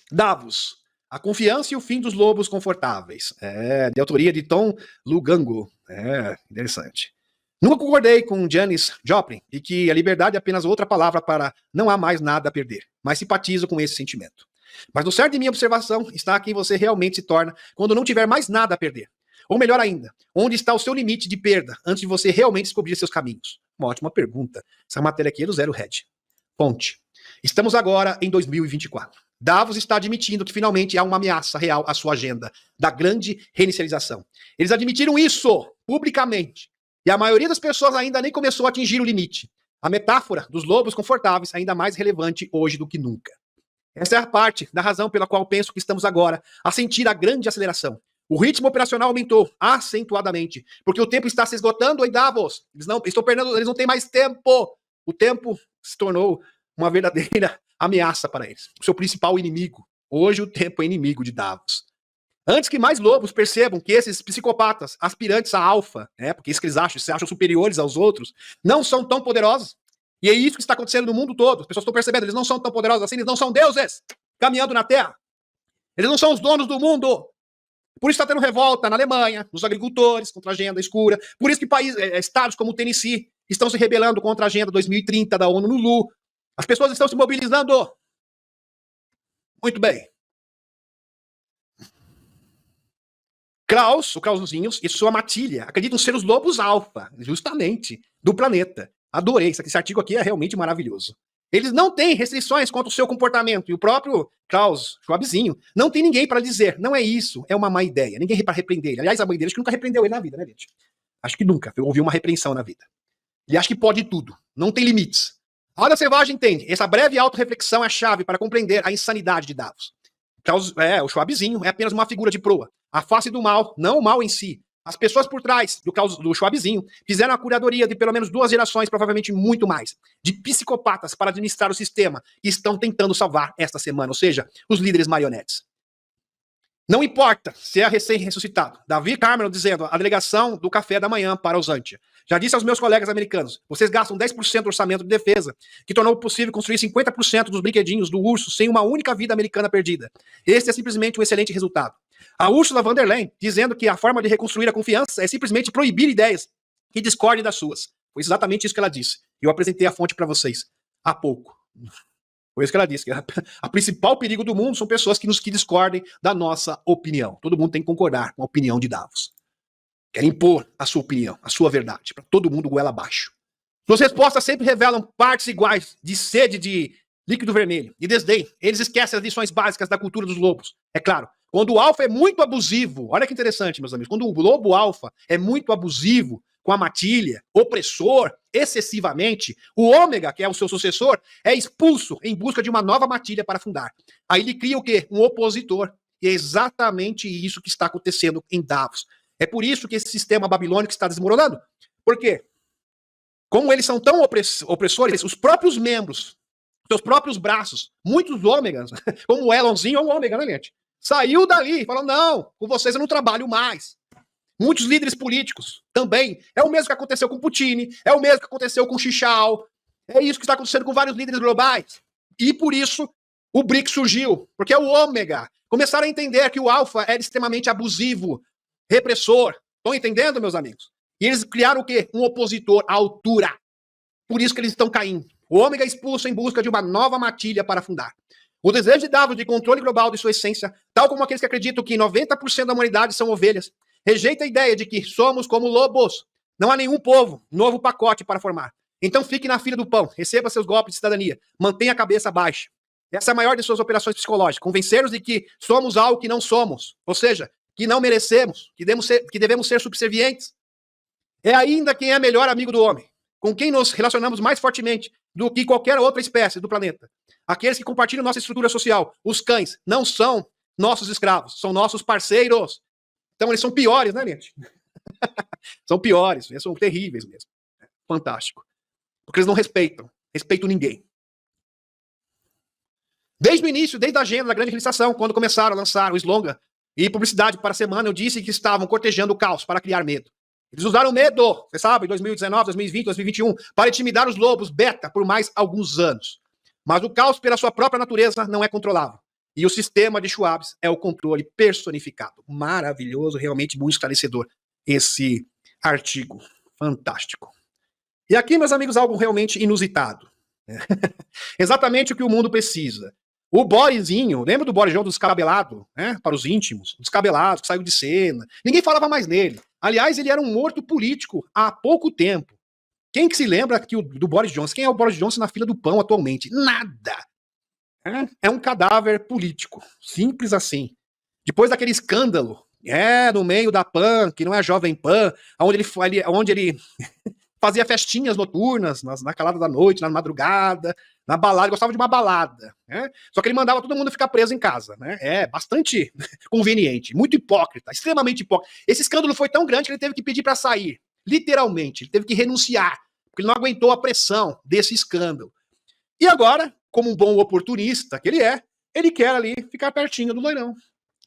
Davos, a confiança e o fim dos lobos confortáveis. De autoria de Tom Lugango. Interessante. Nunca concordei com Janis Joplin e que a liberdade é apenas outra palavra para não há mais nada a perder, mas simpatizo com esse sentimento. Mas no certo de minha observação está quem você realmente se torna quando não tiver mais nada a perder. Ou melhor ainda, onde está o seu limite de perda antes de você realmente descobrir seus caminhos? Uma ótima pergunta. Essa matéria aqui é do Zero Red. Fonte. Estamos agora em 2024. Davos está admitindo que finalmente há uma ameaça real à sua agenda da grande reinicialização. Eles admitiram isso publicamente. E a maioria das pessoas ainda nem começou a atingir o limite. A metáfora dos lobos confortáveis é ainda mais relevante hoje do que nunca. Essa é a parte da razão pela qual penso que estamos agora a sentir a grande aceleração. O ritmo operacional aumentou acentuadamente, porque o tempo está se esgotando em Davos. Eles não têm mais tempo. O tempo se tornou uma verdadeira ameaça para eles. O seu principal inimigo. Hoje o tempo é inimigo de Davos. Antes que mais lobos percebam que esses psicopatas, aspirantes a alfa, porque isso que eles acham, se acham superiores aos outros, não são tão poderosos. E é isso que está acontecendo no mundo todo. As pessoas estão percebendo, eles não são tão poderosos assim, eles não são deuses caminhando na Terra. Eles não são os donos do mundo. Por isso está tendo revolta na Alemanha, nos agricultores, contra a agenda escura. Por isso que estados como o Tennessee estão se rebelando contra a agenda 2030 da ONU no Lu. As pessoas estão se mobilizando. Muito bem. os Krausinhos e sua matilha acreditam ser os lobos alfa, justamente, do planeta. Adorei, esse artigo aqui é realmente maravilhoso. Eles não têm restrições quanto ao seu comportamento. E o próprio Klaus Schwabzinho não tem ninguém para dizer, não é isso, é uma má ideia. Ninguém para repreender ele. Aliás, a mãe dele acho que nunca repreendeu ele na vida, né, gente? Acho que nunca ouviu uma repreensão na vida. Ele acha que pode tudo, não tem limites. A roda selvagem entende. Essa breve autorreflexão é a chave para compreender a insanidade de Davos. O Schwabzinho é apenas uma figura de proa. A face do mal, não o mal em si. As pessoas por trás do Schwabzinho fizeram a curadoria de pelo menos 2 gerações, provavelmente muito mais, de psicopatas para administrar o sistema e estão tentando salvar esta semana, ou seja, os líderes marionetes. Não importa se é recém-ressuscitado. Davi Cameron dizendo a delegação do café da manhã para os Antia. Já disse aos meus colegas americanos, vocês gastam 10% do orçamento de defesa, que tornou possível construir 50% dos brinquedinhos do urso sem uma única vida americana perdida. Este é simplesmente um excelente resultado. A Ursula von der Leyen dizendo que a forma de reconstruir a confiança é simplesmente proibir ideias que discordem das suas. Foi exatamente isso que ela disse. Eu apresentei a fonte para vocês há pouco. Foi isso que ela disse, que a principal perigo do mundo são pessoas que discordem da nossa opinião. Todo mundo tem que concordar com a opinião de Davos. Querem impor a sua opinião, a sua verdade, para todo mundo goela abaixo. Suas respostas sempre revelam partes iguais de sede de líquido vermelho, de desdém. Eles esquecem as lições básicas da cultura dos lobos. É claro, quando o alfa é muito abusivo, olha que interessante, meus amigos, quando o lobo alfa é muito abusivo com a matilha, opressor, excessivamente, o ômega, que é o seu sucessor, é expulso em busca de uma nova matilha para fundar. Aí ele cria o quê? Um opositor. E é exatamente isso que está acontecendo em Davos. É por isso que esse sistema babilônico está desmoronando. Por quê? Como eles são tão opressores, os próprios membros, seus próprios braços, muitos ômegas, como o Elonzinho é um ômega, né, gente? Saiu dali e falou, não, com vocês eu não trabalho mais. Muitos líderes políticos também. É o mesmo que aconteceu com Putin, é o mesmo que aconteceu com Xichao. É isso que está acontecendo com vários líderes globais. E por isso o BRICS surgiu, porque é o ômega. Começaram a entender que o alfa era extremamente abusivo, repressor. Estão entendendo, meus amigos? E eles criaram o quê? Um opositor à altura. Por isso que eles estão caindo. O ômega é expulso em busca de uma nova matilha para fundar. O desejo de Davos de controle global de sua essência, tal como aqueles que acreditam que 90% da humanidade são ovelhas, rejeita a ideia de que somos como lobos. Não há nenhum povo, novo pacote para formar. Então fique na fila do pão, receba seus golpes de cidadania, mantenha a cabeça baixa. Essa é a maior de suas operações psicológicas, convencer-nos de que somos algo que não somos, ou seja, que não merecemos, que devemos ser subservientes. É ainda quem é melhor amigo do homem, com quem nos relacionamos mais fortemente do que qualquer outra espécie do planeta. Aqueles que compartilham nossa estrutura social, os cães, não são nossos escravos, são nossos parceiros. Então eles são piores, né, gente? São piores, eles são terríveis mesmo. Fantástico. Porque eles não respeitam ninguém. Desde o início, desde a agenda da grande licitação, quando começaram a lançar o slogan e publicidade para a semana, eu disse que estavam cortejando o caos para criar medo. Eles usaram medo, você sabe, em 2019, 2020, 2021, para intimidar os lobos beta por mais alguns anos. Mas o caos, pela sua própria natureza, não é controlável. E o sistema de Schwab é o controle personificado. Maravilhoso, realmente muito esclarecedor esse artigo. Fantástico. E aqui, meus amigos, algo realmente inusitado. Exatamente o que o mundo precisa. O Borisinho, lembra do Boris Johnson descabelado, né? Para os íntimos, descabelado, que saiu de cena. Ninguém falava mais nele. Aliás, ele era um morto político há pouco tempo. Quem que se lembra aqui do Boris Johnson? Quem é o Boris Johnson na fila do pão atualmente? Nada. É um cadáver político. Simples assim. Depois daquele escândalo, no meio da PAN, que não é a Jovem Pan, onde ele fazia festinhas noturnas, na calada da noite, na madrugada, na balada, gostava de uma balada, né? Só que ele mandava todo mundo ficar preso em casa, né? É bastante conveniente, muito hipócrita, extremamente hipócrita. Esse escândalo foi tão grande que ele teve que pedir para sair, literalmente, ele teve que renunciar, porque ele não aguentou a pressão desse escândalo. E agora, como um bom oportunista que ele quer ali ficar pertinho do loirão.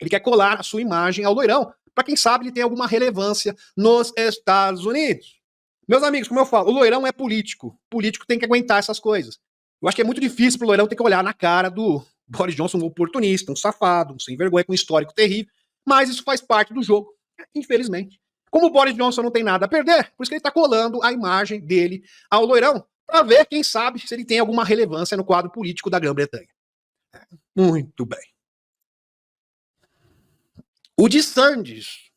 Ele quer colar a sua imagem ao loirão, para quem sabe ele tem alguma relevância nos Estados Unidos. Meus amigos, como eu falo, o loirão é político. Político tem que aguentar essas coisas. Eu acho que é muito difícil pro loirão ter que olhar na cara do Boris Johnson, um oportunista, um safado, um sem vergonha, com um histórico terrível. Mas isso faz parte do jogo, infelizmente. Como o Boris Johnson não tem nada a perder, por isso que ele está colando a imagem dele ao loirão, para ver, quem sabe, se ele tem alguma relevância no quadro político da Grã-Bretanha. Muito bem. O DeSantis,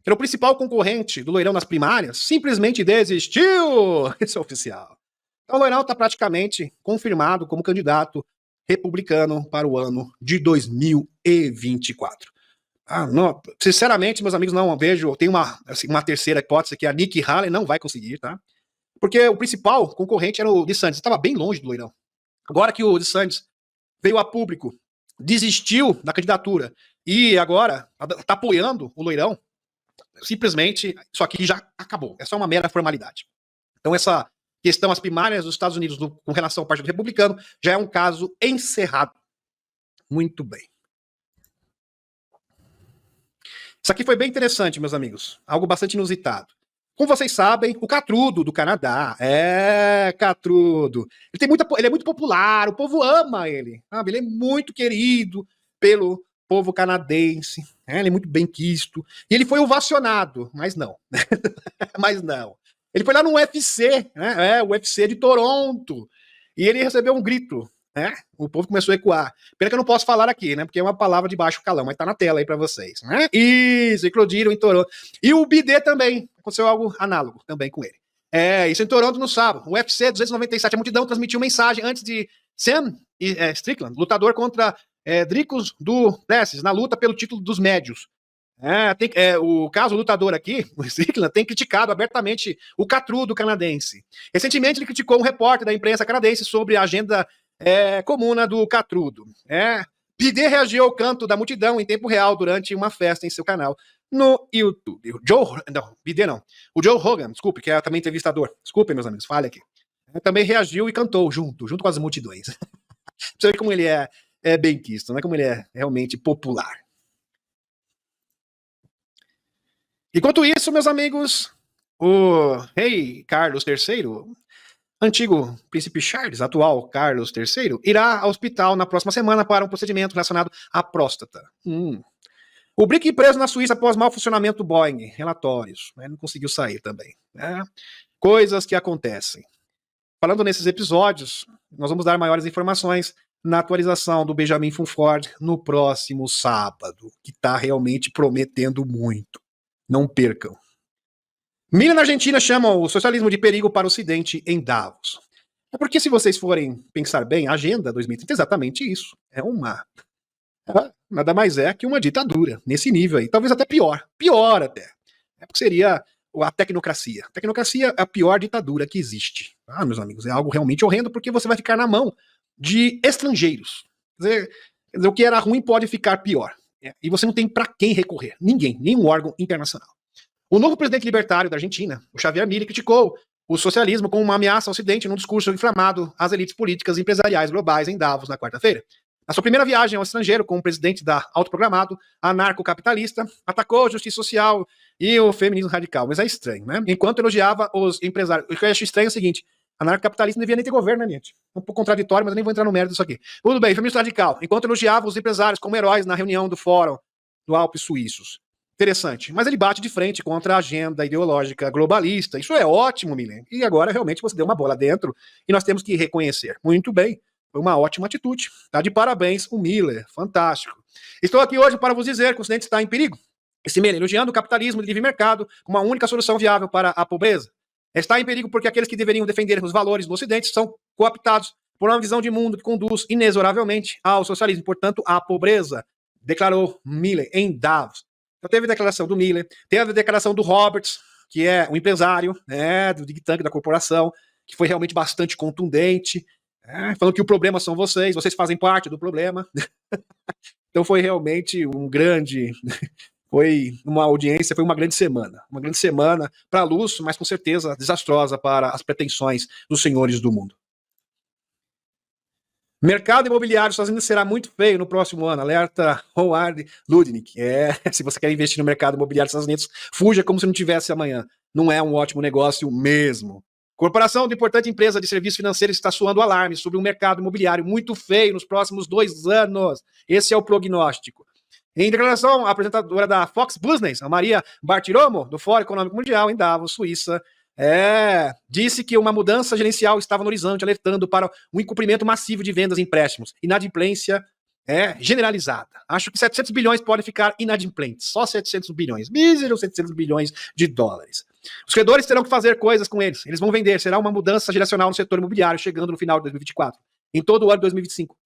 que era o principal concorrente do loirão nas primárias, simplesmente desistiu. Isso é oficial. Então o loirão está praticamente confirmado como candidato republicano para o ano de 2024. Não, sinceramente, meus amigos, não vejo. Tem uma terceira hipótese que a Nikki Haley não vai conseguir, tá? Porque o principal concorrente era o DeSantis, estava bem longe do loirão. Agora que o DeSantis veio a público, desistiu da candidatura e agora está apoiando o loirão, simplesmente isso aqui já acabou. É só uma mera formalidade. Então essa questão, as primárias dos Estados Unidos com relação ao Partido Republicano, já é um caso encerrado. Muito bem. Isso aqui foi bem interessante, meus amigos. Algo bastante inusitado. Como vocês sabem, o Catrudo do Canadá. Catrudo. Ele é muito popular, o povo ama ele. Sabe? Ele é muito querido pelo povo canadense. Ele é muito bem quisto. E ele foi ovacionado, mas não. Mas não. Ele foi lá no UFC, o UFC de Toronto. E ele recebeu um grito né? O povo começou a ecoar. Pena que eu não posso falar aqui, né? Porque é uma palavra de baixo calão, mas tá na tela aí pra vocês. Né? Isso, eclodiram em Toronto. E o BD também. Aconteceu algo análogo também com ele. Isso em Toronto no sábado. O UFC 297, a multidão transmitiu mensagem antes de Sam Strickland, lutador contra Dricus du Plessis, na luta pelo título dos médios. O caso lutador aqui, o Strickland, tem criticado abertamente o catrudo canadense. Recentemente ele criticou um repórter da imprensa canadense sobre a agenda comuna do catrudo. Pidê reagiu ao canto da multidão em tempo real durante uma festa em seu canal no YouTube. O Joe Rogan, desculpe, que é também entrevistador. Desculpem, meus amigos, fale aqui. Também reagiu e cantou junto com as multidões. Você vê como ele é bem quisto, não é como ele é realmente popular. Enquanto isso, meus amigos, o rei Carlos III, antigo príncipe Charles, atual Carlos III, irá ao hospital na próxima semana para um procedimento relacionado à próstata. O Brick preso na Suíça após mau funcionamento do Boeing. Relatórios. Não conseguiu sair também. Coisas que acontecem. Falando nesses episódios, nós vamos dar maiores informações na atualização do Benjamin Funford no próximo sábado, que está realmente prometendo muito. Não percam. Miller na Argentina chama o socialismo de perigo para o Ocidente em Davos. É porque, se vocês forem pensar bem, a Agenda 2030 é exatamente isso. Nada mais é que uma ditadura, nesse nível aí. Talvez até pior. Pior até. Porque seria a tecnocracia. A tecnocracia é a pior ditadura que existe. Meus amigos, é algo realmente horrendo, porque você vai ficar na mão de estrangeiros. Quer dizer, o que era ruim pode ficar pior. E você não tem para quem recorrer. Ninguém, nenhum órgão internacional. O novo presidente libertário da Argentina, o Javier Milei, criticou o socialismo como uma ameaça ao Ocidente num discurso inflamado às elites políticas e empresariais globais em Davos na quarta-feira. Na sua primeira viagem ao estrangeiro como presidente da autoprogramado anarcocapitalista, atacou a justiça social e o feminismo radical. Mas é estranho, né? Enquanto elogiava os empresários. O que eu acho estranho é o seguinte: anarcocapitalista não devia nem ter governo, né, gente? Um pouco contraditório, mas eu nem vou entrar no mérito disso aqui. Tudo bem, feminismo radical. Enquanto elogiava os empresários como heróis na reunião do Fórum do Alpes Suíços. Interessante. Mas ele bate de frente contra a agenda ideológica globalista. Isso é ótimo, Milene. E agora realmente você deu uma bola dentro e nós temos que reconhecer. Muito bem. Foi uma ótima atitude. Tá de parabéns o Miller. Fantástico. Estou aqui hoje para vos dizer que o Ocidente está em perigo. Esse Miller elogiando o capitalismo de livre mercado como a única solução viável para a pobreza. Está em perigo porque aqueles que deveriam defender os valores do Ocidente são cooptados por uma visão de mundo que conduz inexoravelmente ao socialismo, portanto, à pobreza, declarou Miller em Davos. Então teve a declaração do Miller, teve a declaração do Roberts, que é o empresário, do think tank da corporação, que foi realmente bastante contundente, falando que o problema são vocês fazem parte do problema. Então foi realmente foi uma audiência, foi uma grande semana para a luz, mas com certeza desastrosa para as pretensões dos senhores do mundo. Mercado imobiliário dos Estados Unidos será muito feio no próximo ano, alerta Howard Lutnick. Se você quer investir no mercado imobiliário dos Estados Unidos, fuja como se não tivesse amanhã. Não é um ótimo negócio mesmo. Corporação de importante empresa de serviços financeiros está soando alarme sobre um mercado imobiliário muito feio nos próximos 2 anos. Esse é o prognóstico. Em declaração, a apresentadora da Fox Business, a Maria Bartiromo, do Fórum Econômico Mundial em Davos, Suíça, disse que uma mudança gerencial estava no horizonte, alertando para um incumprimento massivo de vendas e empréstimos. Inadimplência generalizada. Acho que 700 bilhões podem ficar inadimplentes. Só 700 bilhões. Míseros 700 bilhões de dólares. Os credores terão que fazer coisas com eles. Eles vão vender. Será uma mudança geracional no setor imobiliário, chegando no final de 2024. Em todo o ano de 2025.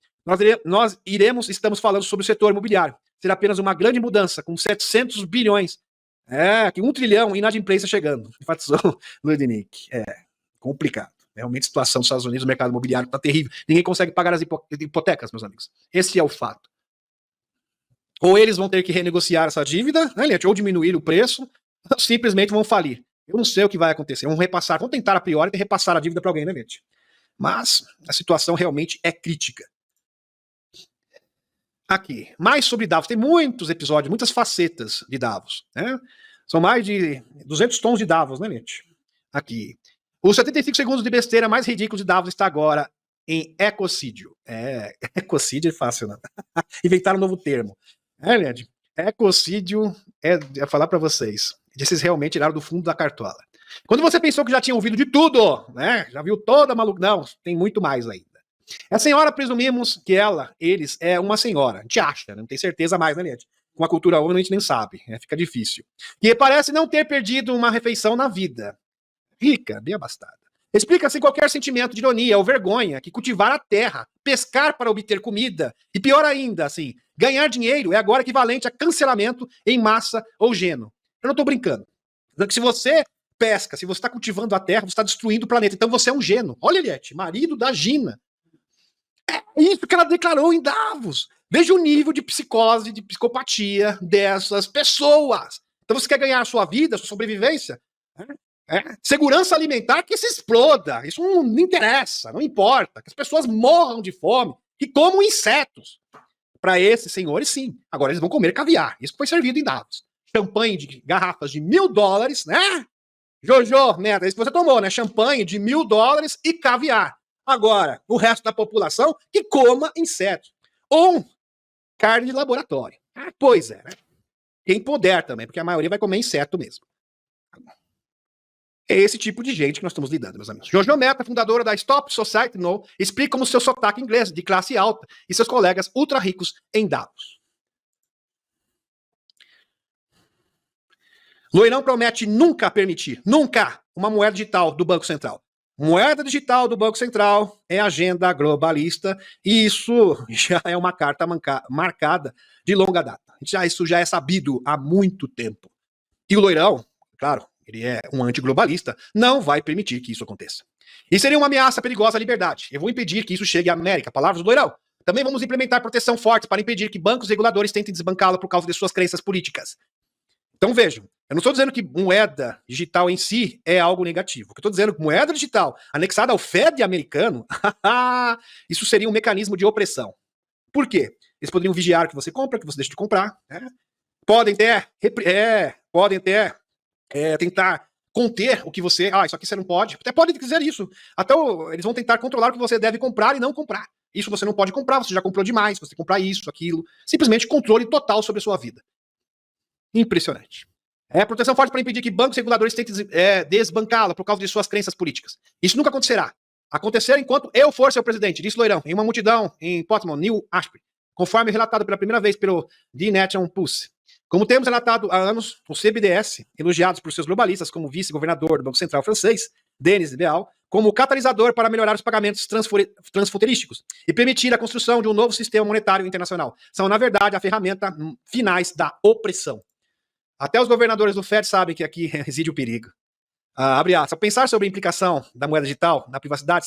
Estamos falando sobre o setor imobiliário. Será apenas uma grande mudança, com 700 bilhões. 1 trilhão inadimplência chegando. Enfatizou Lutnick. Complicado. Realmente a situação dos Estados Unidos, o mercado imobiliário está terrível. Ninguém consegue pagar as hipotecas, meus amigos. Esse é o fato. Ou eles vão ter que renegociar essa dívida, né, ou diminuir o preço, ou simplesmente vão falir. Eu não sei o que vai acontecer. Vão tentar a priori repassar a dívida para alguém, né, gente? Mas a situação realmente é crítica. Aqui, mais sobre Davos. Tem muitos episódios, muitas facetas de Davos. Né? São mais de 200 tons de Davos, né, gente? Aqui. Os 75 segundos de besteira mais ridículos de Davos está agora em ecocídio. Ecocídio é fácil, né? Inventaram um novo termo. Leandro? Ecocídio é falar para vocês. Esses realmente tiraram do fundo da cartola. Quando você pensou que já tinha ouvido de tudo, né? Já viu toda a maluca. Não, tem muito mais ainda. A senhora, presumimos que eles, é uma senhora. A gente acha, não tem certeza mais, né, gente? Com a cultura homem, a gente nem sabe, fica difícil. Que parece não ter perdido uma refeição na vida. Rica, bem abastada. Explica sem qualquer sentimento de ironia ou vergonha que cultivar a terra, pescar para obter comida e, pior ainda, assim, ganhar dinheiro é agora equivalente a cancelamento em massa ou geno. Eu não tô brincando. Se você pesca, se você está cultivando a terra, você está destruindo o planeta. Então você é um geno. Olha, Eliette, marido da Gina. É isso que ela declarou em Davos. Veja o nível de psicose, de psicopatia dessas pessoas. Então você quer ganhar a sua vida, a sua sobrevivência? Segurança alimentar que se exploda. Isso não interessa, não importa. Que as pessoas morram de fome e comam insetos. Para esses senhores, sim. Agora eles vão comer caviar. Isso foi servido em Davos. Champanhe de garrafas de $1.000, né? Jojo, merda, isso que você tomou, né? Champanhe de $1.000 e caviar. Agora, o resto da população que coma insetos. Ou carne de laboratório. Pois é, né? Quem puder também, porque a maioria vai comer inseto mesmo. É esse tipo de gente que nós estamos lidando, meus amigos. Jojo Meta, fundadora da Stop Society No, explica como seu sotaque inglês de classe alta e seus colegas ultra ricos em Davos. Loirão promete nunca permitir, nunca, uma moeda digital do Banco Central. Moeda digital do Banco Central é agenda globalista e isso já é uma carta marcada de longa data. Isso já é sabido há muito tempo. E o Loirão, claro, ele é um antiglobalista, não vai permitir que isso aconteça. E seria uma ameaça perigosa à liberdade. Eu vou impedir que isso chegue à América. Palavras do Loirão. Também vamos implementar proteção forte para impedir que bancos reguladores tentem desbancá-lo por causa de suas crenças políticas. Então vejam, eu não estou dizendo que moeda digital em si é algo negativo. O que eu estou dizendo é que moeda digital anexada ao Fed americano, isso seria um mecanismo de opressão. Por quê? Eles poderiam vigiar o que você compra, o que você deixa de comprar. Podem tentar conter o que você... isso aqui você não pode. Até podem dizer isso. Até eles vão tentar controlar o que você deve comprar e não comprar. Isso você não pode comprar, você já comprou demais, você comprar isso, aquilo. Simplesmente controle total sobre a sua vida. Impressionante. Proteção forte para impedir que bancos reguladores tentem desbancá-la por causa de suas crenças políticas. Isso nunca acontecerá. Acontecer enquanto eu for seu presidente, disse Loirão, em uma multidão em Portsmouth, New Hampshire, conforme relatado pela primeira vez pelo The National Pulse. Como temos relatado há anos, o CBDS, elogiados por seus globalistas como vice-governador do Banco Central francês, Denis Leal, como catalisador para melhorar os pagamentos transfronteísticos e permitir a construção de um novo sistema monetário internacional, são, na verdade, a ferramenta finais da opressão. Até os governadores do Fed sabem que aqui reside o perigo. Abre aspas. Ao pensar sobre a implicação da moeda digital na privacidade,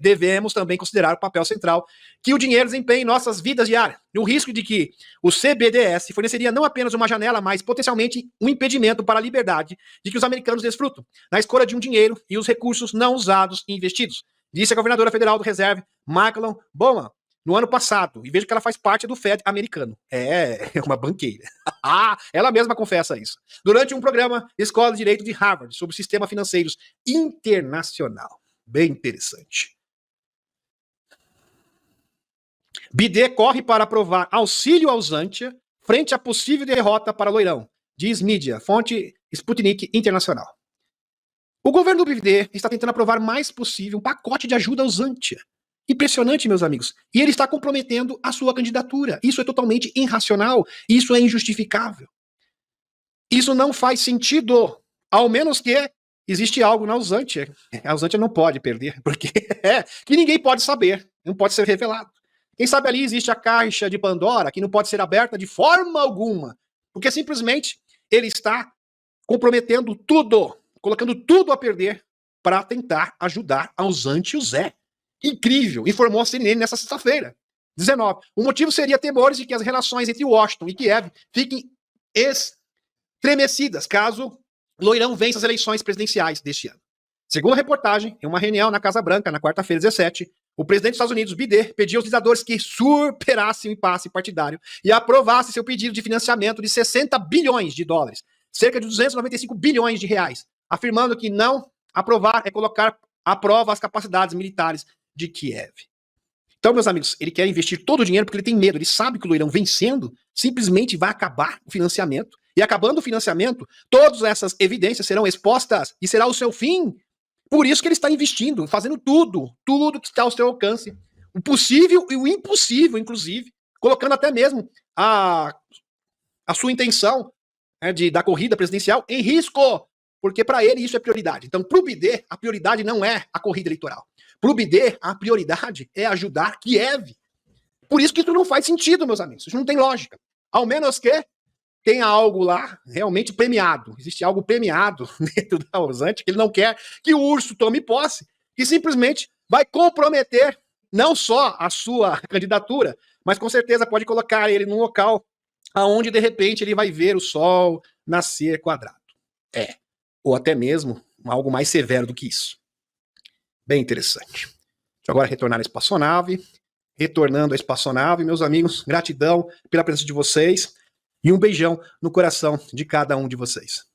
devemos também considerar o papel central que o dinheiro desempenha em nossas vidas diárias. E o risco de que o CBDS forneceria não apenas uma janela, mas potencialmente um impedimento para a liberdade de que os americanos desfrutam na escolha de um dinheiro e os recursos não usados e investidos, disse a governadora federal do Reserve, Michael Bowman, no ano passado. E veja que ela faz parte do Fed americano. É uma banqueira. Ela mesma confessa isso. Durante um programa Escola de Direito de Harvard sobre sistema financeiros internacional. Bem interessante. Bidê corre para aprovar auxílio aos Antia frente à possível derrota para Loirão, diz mídia, fonte Sputnik Internacional. O governo do Bidê está tentando aprovar mais possível um pacote de ajuda aos Antia. Impressionante, meus amigos. E ele está comprometendo a sua candidatura. Isso é totalmente irracional. Isso é injustificável. Isso não faz sentido. Ao menos que existe algo na Usantia. A Usantia não pode perder, porque que ninguém pode saber. Não pode ser revelado. Quem sabe ali existe a caixa de Pandora que não pode ser aberta de forma alguma. Porque simplesmente ele está comprometendo tudo, colocando tudo a perder para tentar ajudar a Usantia e o Zé. Incrível, informou a CNN nessa sexta-feira, 19. O motivo seria temores de que as relações entre Washington e Kiev fiquem estremecidas caso Loirão vença as eleições presidenciais deste ano. Segundo a reportagem, em uma reunião na Casa Branca, na quarta-feira, 17, o presidente dos Estados Unidos, Bidê, pediu aos legisladores que superassem o impasse partidário e aprovassem seu pedido de financiamento de $60 bilhões, cerca de 295 bilhões de reais, afirmando que não aprovar é colocar à prova as capacidades militares de Kiev. Então, meus amigos, ele quer investir todo o dinheiro porque ele tem medo. Ele sabe que o Loirão vencendo simplesmente vai acabar o financiamento. E acabando o financiamento, todas essas evidências serão expostas e será o seu fim. Por isso que ele está investindo, fazendo tudo que está ao seu alcance. o possível e o impossível, inclusive, colocando até mesmo a sua intenção, né, da corrida presidencial em risco, porque para ele isso é prioridade. Então, para o Bidê, a prioridade não é a corrida eleitoral. Para o Bidê, a prioridade é ajudar Kiev. Por isso que isso não faz sentido, meus amigos. Isso não tem lógica. Ao menos que tenha algo lá realmente premiado. Existe algo premiado dentro da Rosante que ele não quer que o urso tome posse, que simplesmente vai comprometer não só a sua candidatura, mas com certeza pode colocar ele num local aonde de repente ele vai ver o sol nascer quadrado. Ou até mesmo algo mais severo do que isso. Bem interessante. Deixa eu agora retornar à espaçonave. Retornando à espaçonave, meus amigos, gratidão pela presença de vocês e um beijão no coração de cada um de vocês.